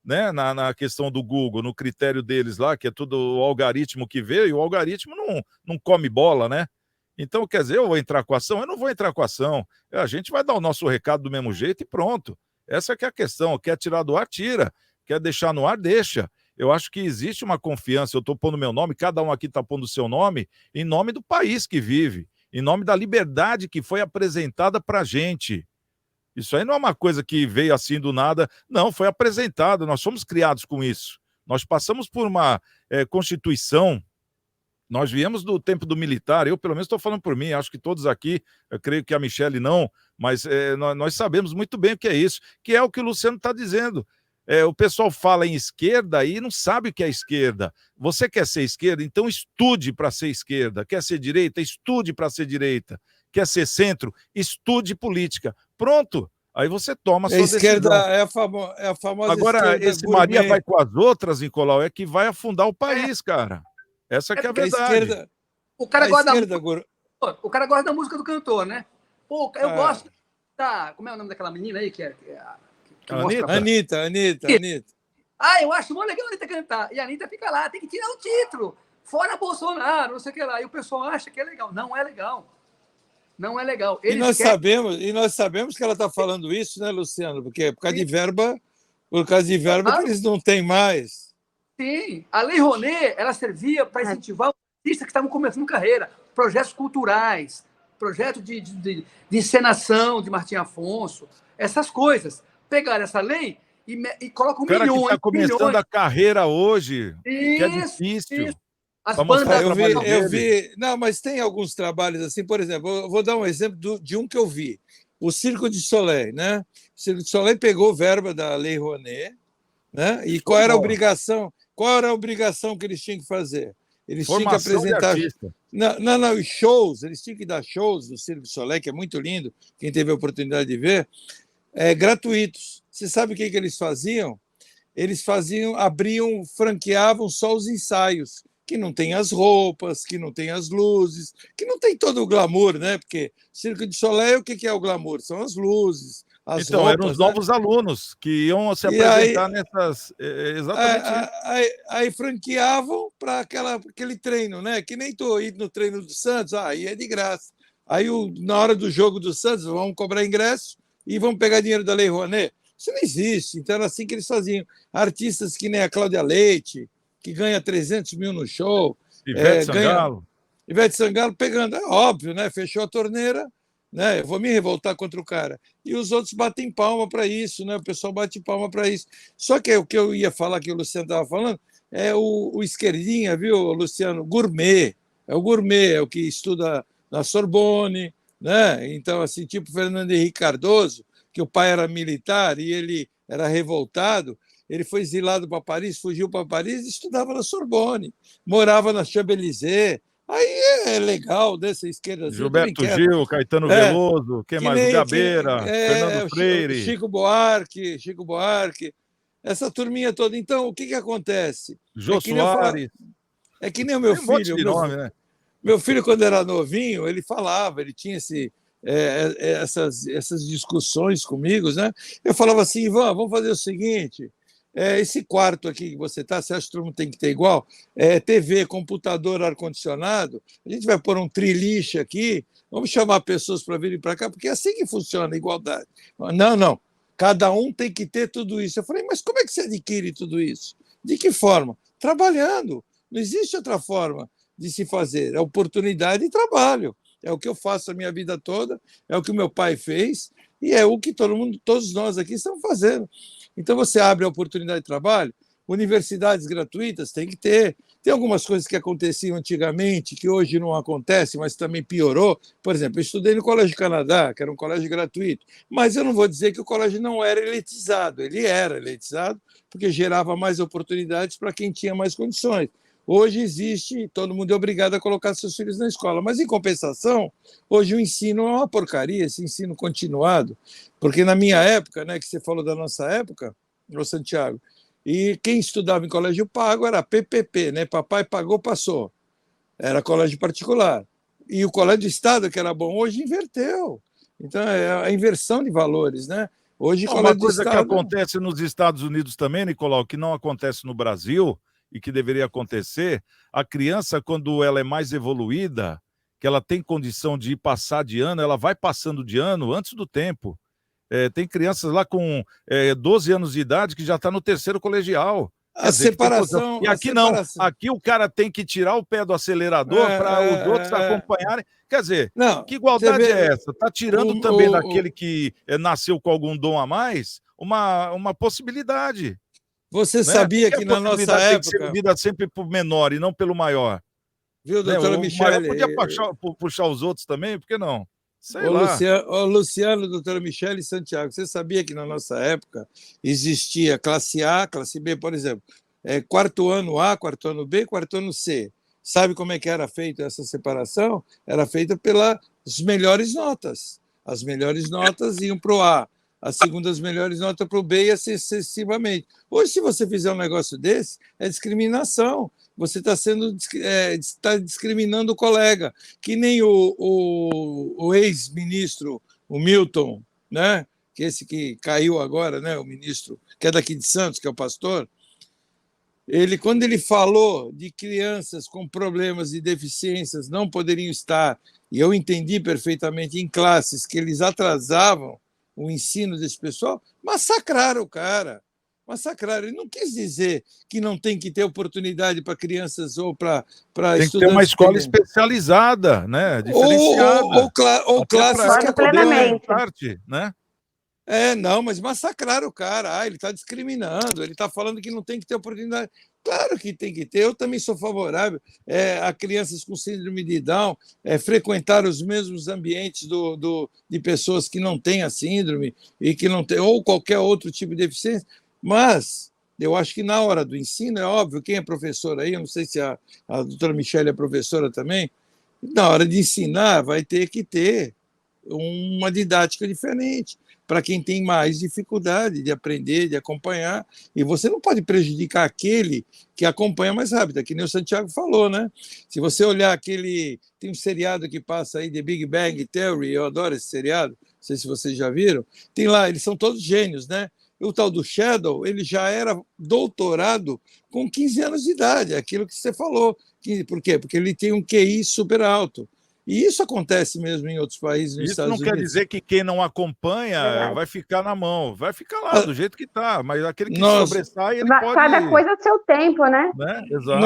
né? Na questão do Google, no critério deles lá, que é tudo o algoritmo que vê, e o algoritmo não come bola, né? Então, quer dizer, eu vou entrar com ação? Eu não vou entrar com ação. A gente vai dar o nosso recado do mesmo jeito e pronto. Essa que é a questão. Quer tirar do ar, tira. Quer deixar no ar, deixa. Eu acho que existe uma confiança. Eu estou pondo meu nome, cada um aqui está pondo o seu nome, em nome do país que vive, em nome da liberdade que foi apresentada para a gente. Isso aí não é uma coisa que veio assim do nada. Não, foi apresentado. Nós fomos criados com isso. Nós passamos por uma Constituição. Nós viemos do tempo do militar, eu pelo menos estou falando por mim, acho que todos aqui, eu creio que a Michele não, mas nós sabemos muito bem o que é isso, que é o que o Luciano está dizendo. o pessoal fala em esquerda e não sabe o que é esquerda. Você quer ser esquerda? Então estude para ser esquerda. Quer ser direita? Estude para ser direita. Quer ser centro? Estude política. Pronto. Aí você toma a sua esquerda decisão. é a famosa Agora, esquerda esse gourmet. Maria vai com as outras, Nicolau, é que vai afundar o país, cara. Essa que é a verdade. O cara gosta o cara gosta da música do cantor, né? Pô, eu gosto da... Como é o nome daquela menina aí que Anitta. Anitta. Ah, eu acho muito legal a Anitta cantar. E a Anitta fica lá, tem que tirar o título. Fora Bolsonaro, não sei o que lá. E o pessoal acha que é legal. Não é legal. Não é legal. E nós sabemos que ela está falando isso, né, Luciano? Porque é por causa de verba que eles não têm mais. Sim. A Lei Rouanet, ela servia para incentivar os artistas que estavam começando carreira. Projetos culturais, projeto de encenação de Martim Afonso, essas coisas. Pegaram essa lei e colocam milhões. O cara que está começando a carreira hoje, que é difícil. Isso. As bandas... Eu vi... Não, mas tem alguns trabalhos assim, por exemplo, eu vou dar um exemplo de um que eu vi. O Circo du Soleil, né? O Circo du Soleil pegou verba da Lei Rouanet, né? E qual era a obrigação? Qual era a obrigação que eles tinham que fazer? Eles tinham que apresentar... Não, os shows, eles tinham que dar shows do Circo du Soleil, que é muito lindo, quem teve a oportunidade de ver, gratuitos. Você sabe o que eles faziam? Eles franqueavam só os ensaios, que não tem as roupas, que não tem as luzes, que não tem todo o glamour, né? Porque Circo du Soleil, o que é o glamour? São as luzes, as roupas. Eram os novos alunos que iam se apresentar nessas... Exatamente. Aí franqueavam para aquele treino, né? Que nem estou indo no treino do Santos, aí é de graça. Aí, na hora do jogo do Santos, vão cobrar ingresso e vão pegar dinheiro da Lei Rouanet. Isso não existe. Então, era assim que eles faziam. Artistas que nem a Cláudia Leite, que ganha 300 mil no show. Ivete Sangalo pegando, é óbvio, né? Fechou a torneira, né? Eu vou me revoltar contra o cara. E os outros batem palma para isso, né? O pessoal bate palma para isso. Só que o que eu ia falar, que o Luciano estava falando, é o esquerdinha, viu, Luciano? Gourmet. É o gourmet, é o que estuda na Sorbonne, né? Então, assim, tipo Fernando Henrique Cardoso, que o pai era militar e ele era revoltado. Ele foi exilado para Paris, fugiu para Paris e estudava na Sorbonne, morava na Champs-Élysées. Aí é legal dessa esquerda. Gilberto Gil, Caetano Veloso, quem mais? Gabeira, Fernando Freire. Chico Buarque, essa turminha toda. Então, o que acontece? Jô Soares. É que nem o meu filho. Né? Meu filho, quando era novinho, ele falava, ele tinha essas discussões comigo, né? Eu falava assim, Ivan, vamos fazer o seguinte... esse quarto aqui que você está, você acha que todo mundo tem que ter igual? TV, computador, ar-condicionado, a gente vai pôr um triliche aqui, vamos chamar pessoas para virem para cá, porque é assim que funciona a igualdade. Não, cada um tem que ter tudo isso. Eu falei, mas como é que você adquire tudo isso? De que forma? Trabalhando. Não existe outra forma de se fazer. É oportunidade e trabalho. É o que eu faço a minha vida toda, é o que o meu pai fez e é o que todos nós aqui estamos fazendo. Então, você abre a oportunidade de trabalho, universidades gratuitas tem que ter. Tem algumas coisas que aconteciam antigamente, que hoje não acontecem, mas também piorou. Por exemplo, eu estudei no Colégio Canadá, que era um colégio gratuito, mas eu não vou dizer que o colégio não era elitizado. Ele era elitizado, porque gerava mais oportunidades para quem tinha mais condições. Hoje existe, todo mundo é obrigado a colocar seus filhos na escola, mas, em compensação, hoje o ensino é uma porcaria, esse ensino continuado, porque na minha época, né, que você falou da nossa época, ô Santiago, e quem estudava em colégio pago era PPP, né? Papai pagou, passou. Era colégio particular. E o colégio de Estado, que era bom, hoje inverteu. Então, é a inversão de valores, né? Hoje, uma coisa que acontece nos Estados Unidos também, Nicolau, que não acontece no Brasil e que deveria acontecer, a criança, quando ela é mais evoluída, que ela tem condição de ir passar de ano, ela vai passando de ano antes do tempo. Tem crianças lá com 12 anos de idade que já está no terceiro colegial. A separação. E aqui não. Aqui o cara tem que tirar o pé do acelerador para os outros acompanharem. Quer dizer, que igualdade é essa? Está tirando também daquele que nasceu com algum dom a mais uma possibilidade. Você sabia que na nossa época... tem que ser vida sempre por menor e não pelo maior. Viu, doutora Michele? Podia puxar os outros também, por que não? Sei lá. Luciano, doutora Michele Santiago, você sabia que na nossa época existia classe A, classe B, por exemplo, quarto ano A, quarto ano B, quarto ano C. Sabe como é que era feita essa separação? Era feita pelas melhores notas. As melhores notas iam para o A, as segundas melhores notas para o B e assim sucessivamente. Hoje, se você fizer um negócio desse, é discriminação. Você está discriminando o colega, que nem o ex-ministro, o Milton, né? Que esse que caiu agora, né? O ministro, que é daqui de Santos, que é o pastor. Quando ele falou de crianças com problemas e deficiências não poderiam estar, e eu entendi perfeitamente em classes que eles atrasavam o ensino desse pessoal, massacraram o cara. Massacraram. Ele não quis dizer que não tem que ter oportunidade para crianças ou para estudantes. Tem que ter uma escola especializada, né? Diferenciada. Ou classes que plenamente. Parte, né? Não, mas massacraram o cara. Ele está discriminando, ele está falando que não tem que ter oportunidade. Claro que tem que ter. Eu também sou favorável a crianças com síndrome de Down frequentar os mesmos ambientes de pessoas que não têm a síndrome e que não têm, ou qualquer outro tipo de deficiência. Mas eu acho que na hora do ensino, é óbvio, quem é professor aí, eu não sei se a doutora Michele é professora também, na hora de ensinar vai ter que ter uma didática diferente para quem tem mais dificuldade de aprender, de acompanhar, e você não pode prejudicar aquele que acompanha mais rápido, que nem o Santiago falou, né? Se você olhar tem um seriado que passa aí, The Big Bang Theory, eu adoro esse seriado, não sei se vocês já viram, tem lá, eles são todos gênios, né? O tal do Sheldon, ele já era doutorado com 15 anos de idade, aquilo que você falou. Por quê? Porque ele tem um QI super alto. E isso acontece mesmo em outros países, nos Estados Unidos. Isso não quer dizer que quem não acompanha vai ficar na mão, vai ficar lá do jeito que está, mas aquele que sobressai, ele pode... Cada coisa a seu tempo, né? Exato,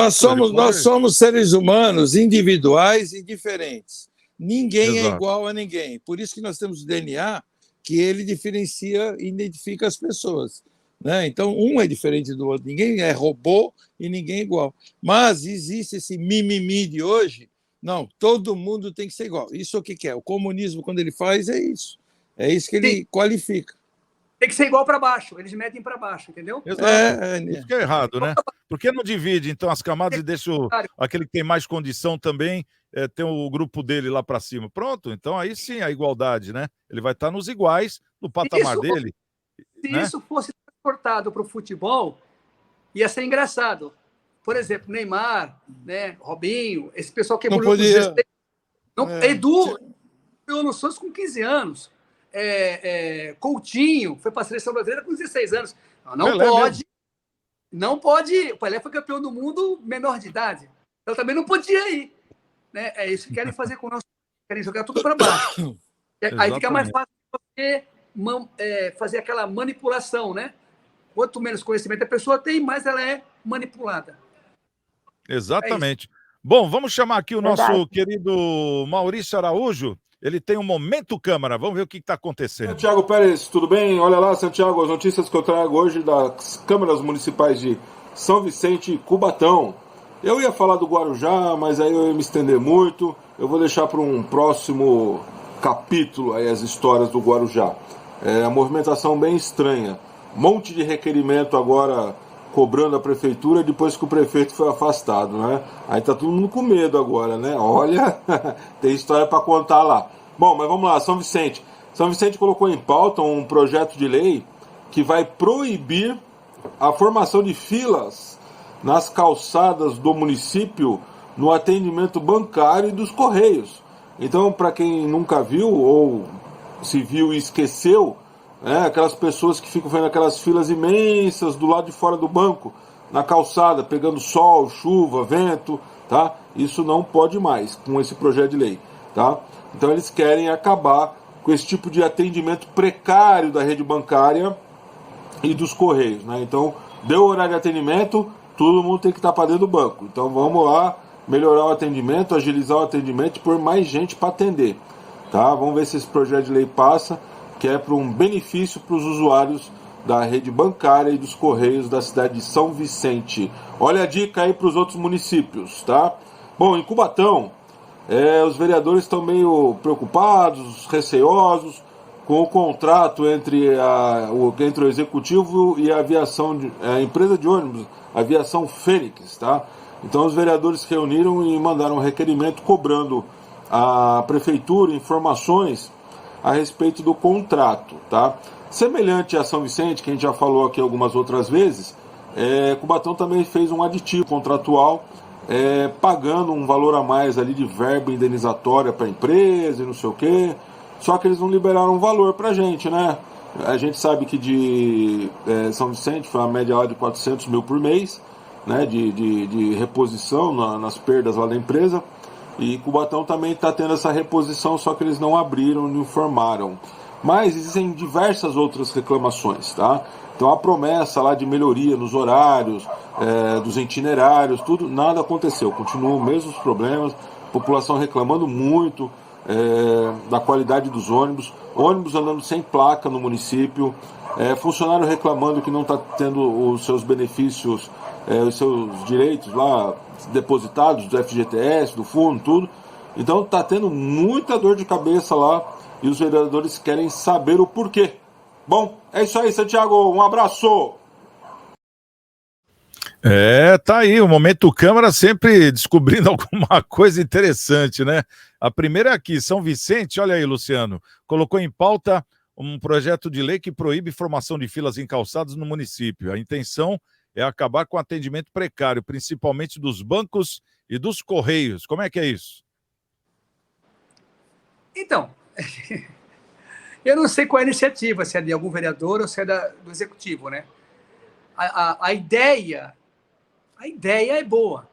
nós somos seres humanos individuais e diferentes. Ninguém é igual a ninguém. Por isso que nós temos o DNA, que ele diferencia e identifica as pessoas, né? Então, um é diferente do outro. Ninguém é robô e ninguém é igual. Mas existe esse mimimi de hoje. Não, todo mundo tem que ser igual. Isso é o que é. O comunismo, quando ele faz, é isso. É isso que ele qualifica. Tem que ser igual para baixo. Eles metem para baixo, entendeu? Exato. Isso que é errado, né? Por que não divide, então, as camadas e deixa aquele que tem mais condição também ter o grupo dele lá para cima? Pronto, então aí sim a igualdade, né? Ele vai estar nos iguais, no patamar dele. Se isso fosse transportado para o futebol, ia ser engraçado. Por exemplo, Neymar, né, Robinho, esse pessoal que evoluiu com 16. Edu ganhou no Santos com 15 anos. Coutinho foi para a seleção brasileira com 16 anos. Não pode. O Pelé foi campeão do mundo menor de idade. Então também não podia ir. Né? É isso que querem fazer com o nosso. Querem jogar tudo para baixo. Aí fica mais fácil você fazer aquela manipulação, né? Quanto menos conhecimento a pessoa tem, mais ela é manipulada. Exatamente. Bom, vamos chamar aqui o nosso querido Maurício Araújo. Ele tem um Momento Câmara. Vamos ver o que está acontecendo. Santiago Pérez, tudo bem? Olha lá, Santiago, as notícias que eu trago hoje das câmaras municipais de São Vicente e Cubatão. Eu ia falar do Guarujá, mas aí eu ia me estender muito. Eu vou deixar para um próximo capítulo aí as histórias do Guarujá. A movimentação bem estranha. Um monte de requerimento agora cobrando a prefeitura depois que o prefeito foi afastado, né? Aí tá todo mundo com medo agora, né? Olha, tem história para contar lá. Bom, mas vamos lá, São Vicente. São Vicente colocou em pauta um projeto de lei que vai proibir a formação de filas nas calçadas do município no atendimento bancário e dos correios. Então, para quem nunca viu ou se viu e esqueceu, aquelas pessoas que ficam vendo aquelas filas imensas do lado de fora do banco, na calçada, pegando sol, chuva, vento, tá? Isso não pode mais com esse projeto de lei, tá? Então eles querem acabar com esse tipo de atendimento precário da rede bancária e dos correios, né? Então, deu horário de atendimento, todo mundo tem que estar para dentro do banco. Então vamos lá, melhorar o atendimento, agilizar o atendimento e pôr mais gente para atender, tá? Vamos ver se esse projeto de lei passa, que é para um benefício para os usuários da rede bancária e dos correios da cidade de São Vicente. Olha a dica aí para os outros municípios, tá? Bom, em Cubatão, os vereadores estão meio preocupados, receosos com o contrato entre o executivo e a a empresa de ônibus, a Aviação Fênix, tá? Então os vereadores se reuniram e mandaram um requerimento cobrando à prefeitura informações a respeito do contrato, tá? Semelhante a São Vicente, que a gente já falou aqui algumas outras vezes, Cubatão também fez um aditivo contratual, pagando um valor a mais ali de verba indenizatória para a empresa e não sei o quê, só que eles não liberaram um valor para a gente, né? A gente sabe que de São Vicente foi uma média lá de 400 mil por mês, né, de reposição nas perdas lá da empresa, e Cubatão também está tendo essa reposição, só que eles não abriram, não informaram. Mas existem diversas outras reclamações, tá? Então a promessa lá de melhoria nos horários, dos itinerários, tudo, nada aconteceu. Continuam os mesmos problemas, população reclamando muito da qualidade dos ônibus andando sem placa no município, funcionário reclamando que não está tendo os seus benefícios, os seus direitos lá depositados do FGTS, do fundo, tudo. Então está tendo muita dor de cabeça lá e os vereadores querem saber o porquê. Bom, é isso aí, Santiago. Um abraço! Tá aí, o Momento Câmara sempre descobrindo alguma coisa interessante, né? A primeira é aqui, São Vicente, olha aí, Luciano, colocou em pauta um projeto de lei que proíbe formação de filas em calçados no município. A intenção é acabar com o atendimento precário, principalmente dos bancos e dos correios. Como é que é isso? Então, eu não sei qual é a iniciativa, se é de algum vereador ou se é do executivo, né? A ideia é boa,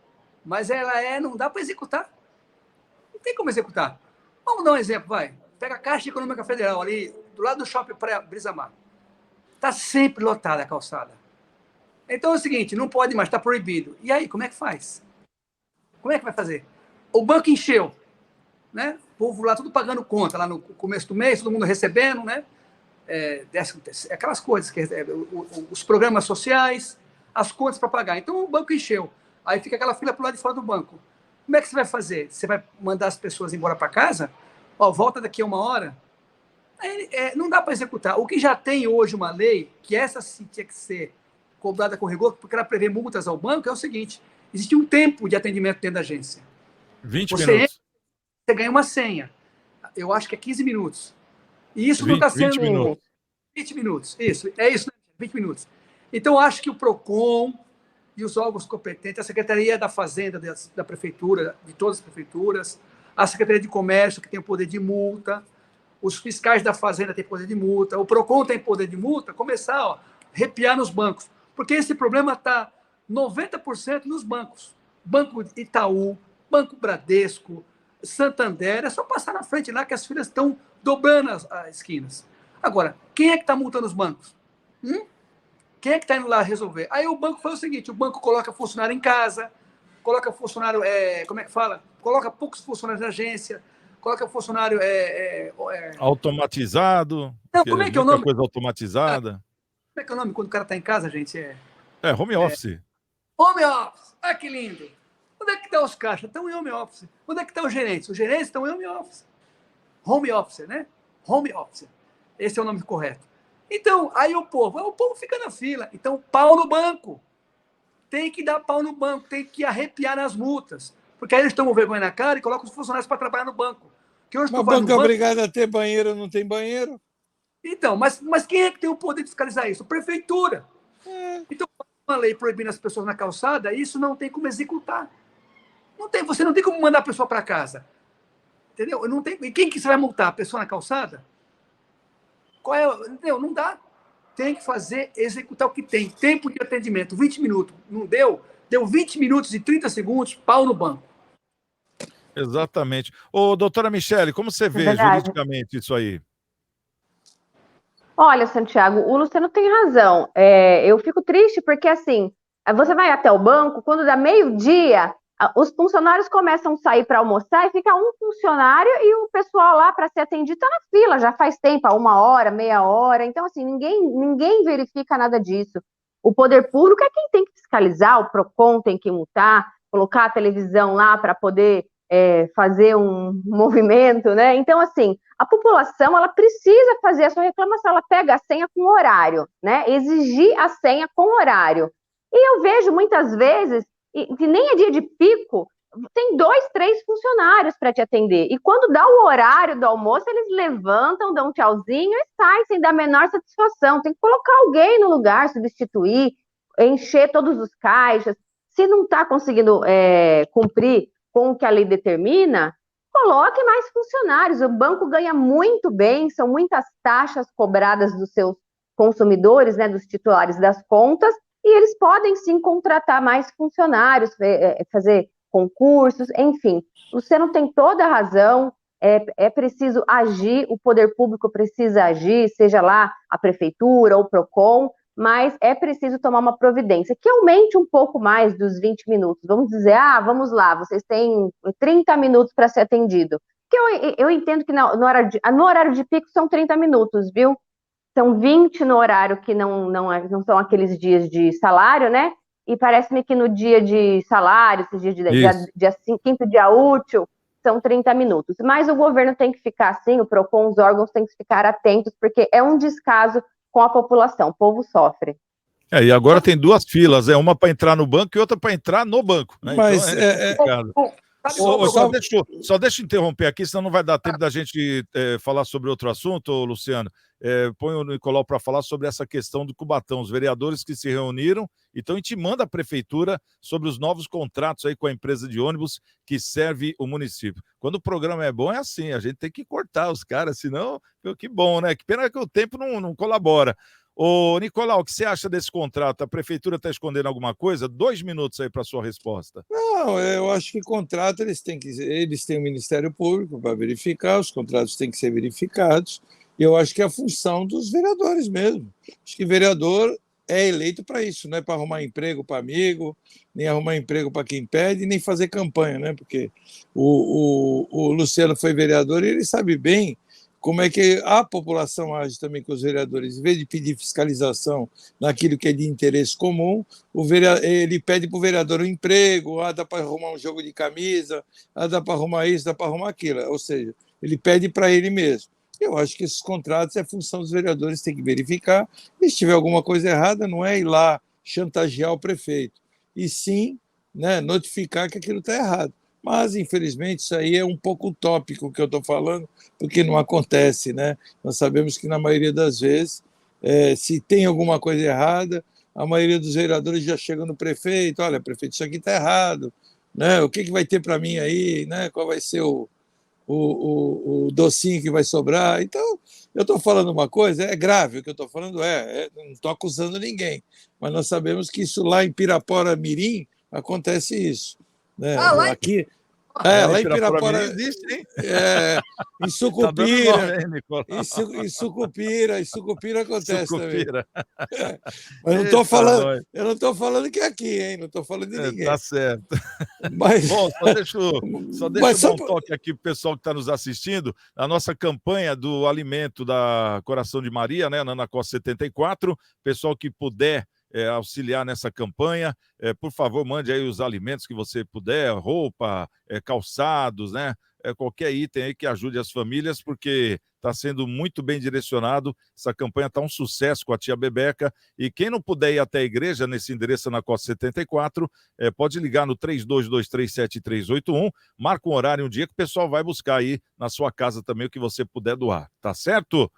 mas não dá para executar. Não tem como executar. Vamos dar um exemplo, vai. Pega a Caixa Econômica Federal ali, do lado do Shopping Brisa Mar. Está sempre lotada a calçada. Então é o seguinte, não pode mais, está proibido. E aí, como é que faz? Como é que vai fazer? O banco encheu, né? O povo lá tudo pagando conta, lá no começo do mês, todo mundo recebendo, né? Aquelas coisas, os programas sociais, as contas para pagar. Então o banco encheu. Aí fica aquela fila para o lado de fora do banco. Como é que você vai fazer? Você vai mandar as pessoas embora para casa? Volta daqui a 1 hora? Não dá para executar. O que já tem hoje uma lei, que essa sim tinha que ser cobrada com rigor, porque ela prevê multas ao banco, é o seguinte: existe um tempo de atendimento dentro da agência. 20 minutos. Você ganha uma senha. Eu acho que é 15 minutos. E isso não está sendo... 20 minutos. 20 minutos. Isso, é isso, né? 20 minutos. Então, eu acho que o PROCON e os órgãos competentes, a Secretaria da Fazenda da Prefeitura, de todas as prefeituras, a Secretaria de Comércio, que tem o poder de multa, os fiscais da Fazenda têm poder de multa, o PROCON tem poder de multa, começar a arrepiar nos bancos. Porque esse problema está 90% nos bancos. Banco Itaú, Banco Bradesco, Santander, é só passar na frente lá que as filas estão dobrando as esquinas. Agora, quem é que está multando os bancos? Quem é que está indo lá resolver? Aí o banco faz o seguinte, o banco coloca funcionário em casa, coloca funcionário, como é que fala? Coloca poucos funcionários na agência, coloca funcionário... automatizado. Não, como é que é o nome? Coisa automatizada. Como é que é o nome quando o cara está em casa, gente? Home office. Home office. Ah, que lindo. Onde é que estão os caixas? Estão em home office. Onde é que estão os gerentes? Os gerentes estão em home office. Home office, né? Home office. Esse é o nome correto. Então, aí o povo fica na fila. Então, pau no banco. Tem que dar pau no banco, tem que arrepiar nas multas. Porque aí eles tomam vergonha na cara e colocam os funcionários para trabalhar no banco. Que hoje o banco é obrigado a ter banheiro, não tem banheiro? Então, mas quem é que tem o poder de fiscalizar isso? A prefeitura. Então, uma lei proibindo as pessoas na calçada, isso não tem como executar. Você não tem como mandar a pessoa para casa. Entendeu? Não tem, e quem que você vai multar? A pessoa na calçada? Entendeu? Não dá. Tem que executar o que tem. Tempo de atendimento, 20 minutos. Não deu? Deu 20 minutos e 30 segundos, pau no banco. Exatamente. Doutora Michele, como você vê juridicamente isso aí? Olha, Santiago, o Luciano tem razão. Eu fico triste porque, assim, você vai até o banco, quando dá meio-dia, os funcionários começam a sair para almoçar e fica um funcionário e o pessoal lá para ser atendido está na fila, já faz tempo, há 1 hora, meia hora. Então, assim, ninguém verifica nada disso. O poder público é quem tem que fiscalizar, o PROCON tem que multar, colocar a televisão lá para poder fazer um movimento, né? Então, assim, a população, ela precisa fazer a sua reclamação, ela pega a senha com horário, né? Exigir a senha com horário. E eu vejo muitas vezes, que nem é dia de pico, tem 2, 3 funcionários para te atender. E quando dá o horário do almoço, eles levantam, dão um tchauzinho e saem sem dar a menor satisfação. Tem que colocar alguém no lugar, substituir, encher todos os caixas. Se não está conseguindo cumprir com o que a lei determina, coloque mais funcionários. O banco ganha muito bem, são muitas taxas cobradas dos seus consumidores, né, dos titulares das contas, e eles podem sim contratar mais funcionários, fazer concursos, enfim. O Luciano tem toda a razão, é preciso agir, o poder público precisa agir, seja lá a prefeitura ou o PROCON, mas é preciso tomar uma providência, que aumente um pouco mais dos 20 minutos. Vamos dizer, vamos lá, vocês têm 30 minutos para ser atendido. Porque eu entendo que no horário de pico são 30 minutos, viu? São 20 no horário que não são aqueles dias de salário, né? E parece-me que no dia de salário, esses dias dia 5º dia útil, são 30 minutos. Mas o governo tem que ficar assim, o PROCON, os órgãos têm que ficar atentos, porque é um descaso com a população, o povo sofre. E agora tem 2 filas, uma para entrar no banco e outra para entrar no banco. Né? Mas então, só deixa eu interromper aqui, senão não vai dar tempo da gente falar sobre outro assunto, Luciano. Põe o Nicolau para falar sobre essa questão do Cubatão, os vereadores que se reuniram e estão intimando a prefeitura sobre os novos contratos aí com a empresa de ônibus que serve o município. Quando o programa é bom, é assim, a gente tem que cortar os caras, senão, que bom, né? Que pena que o tempo não colabora. Ô, Nicolau, o que você acha desse contrato? A prefeitura está escondendo alguma coisa? 2 minutos aí para sua resposta. Não, eu acho que contrato eles têm o Ministério Público para verificar, os contratos têm que ser verificados, e eu acho que é a função dos vereadores mesmo. Acho que vereador é eleito para isso, não é para arrumar emprego para amigo, nem arrumar emprego para quem pede, nem fazer campanha, né? Porque o Luciano foi vereador e ele sabe bem como é que a população age também com os vereadores. Em vez de pedir fiscalização naquilo que é de interesse comum, ele pede para o vereador um emprego, dá para arrumar um jogo de camisa, dá para arrumar isso, dá para arrumar aquilo. Ou seja, ele pede para ele mesmo. Eu acho que esses contratos é função dos vereadores, tem que verificar. E se tiver alguma coisa errada, não é ir lá chantagear o prefeito, e sim, né, notificar que aquilo está errado. Mas, infelizmente, isso aí é um pouco utópico que eu estou falando, porque não acontece, né? Nós sabemos que, na maioria das vezes, se tem alguma coisa errada, a maioria dos vereadores já chega no prefeito, olha, prefeito, isso aqui está errado, né? O que vai ter para mim aí, né? Qual vai ser o docinho que vai sobrar? Então, eu estou falando uma coisa, é grave, o que eu estou falando não estou acusando ninguém, mas nós sabemos que isso lá em Pirapora Mirim acontece isso. Né? Aqui, lá em Pirapora existe, hein? Em Sucupira, em Sucupira acontece também. Mas eu não estou falando que é aqui, hein? Não estou falando de ninguém. Tá certo. Mas... Bom, só deixa eu dar um toque aqui para o pessoal que está nos assistindo. A nossa campanha do alimento da Coração de Maria, né, na Ana Costa 74, pessoal que puder auxiliar nessa campanha, por favor, mande aí os alimentos que você puder, roupa, calçados, né? Qualquer item aí que ajude as famílias, porque está sendo muito bem direcionado. Essa campanha está um sucesso com a tia Bebeca, e quem não puder ir até a igreja nesse endereço na Costa 74, pode ligar no 32237381, marca um horário, um dia que o pessoal vai buscar aí na sua casa também o que você puder doar, tá certo?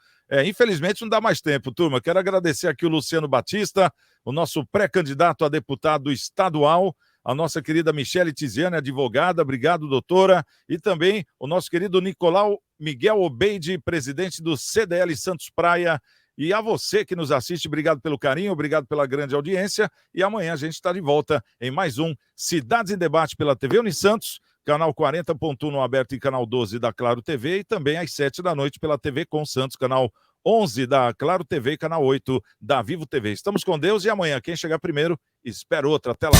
Infelizmente não dá mais tempo, turma. Quero agradecer aqui o Luciano Batista, o nosso pré-candidato a deputado estadual, a nossa querida Michele Tiziane, advogada, obrigado, doutora, e também o nosso querido Nicolau Miguel Obeide, presidente do CDL Santos Praia, e a você que nos assiste, obrigado pelo carinho, obrigado pela grande audiência, e amanhã a gente está de volta em mais um Cidades em Debate pela TV Unisantos, canal 40.1 no aberto e canal 12 da Claro TV, e também às 7 da noite pela TV Com Santos, canal 11 da Claro TV e canal 8 da Vivo TV. Estamos com Deus e amanhã, quem chegar primeiro, espera outra. Até lá.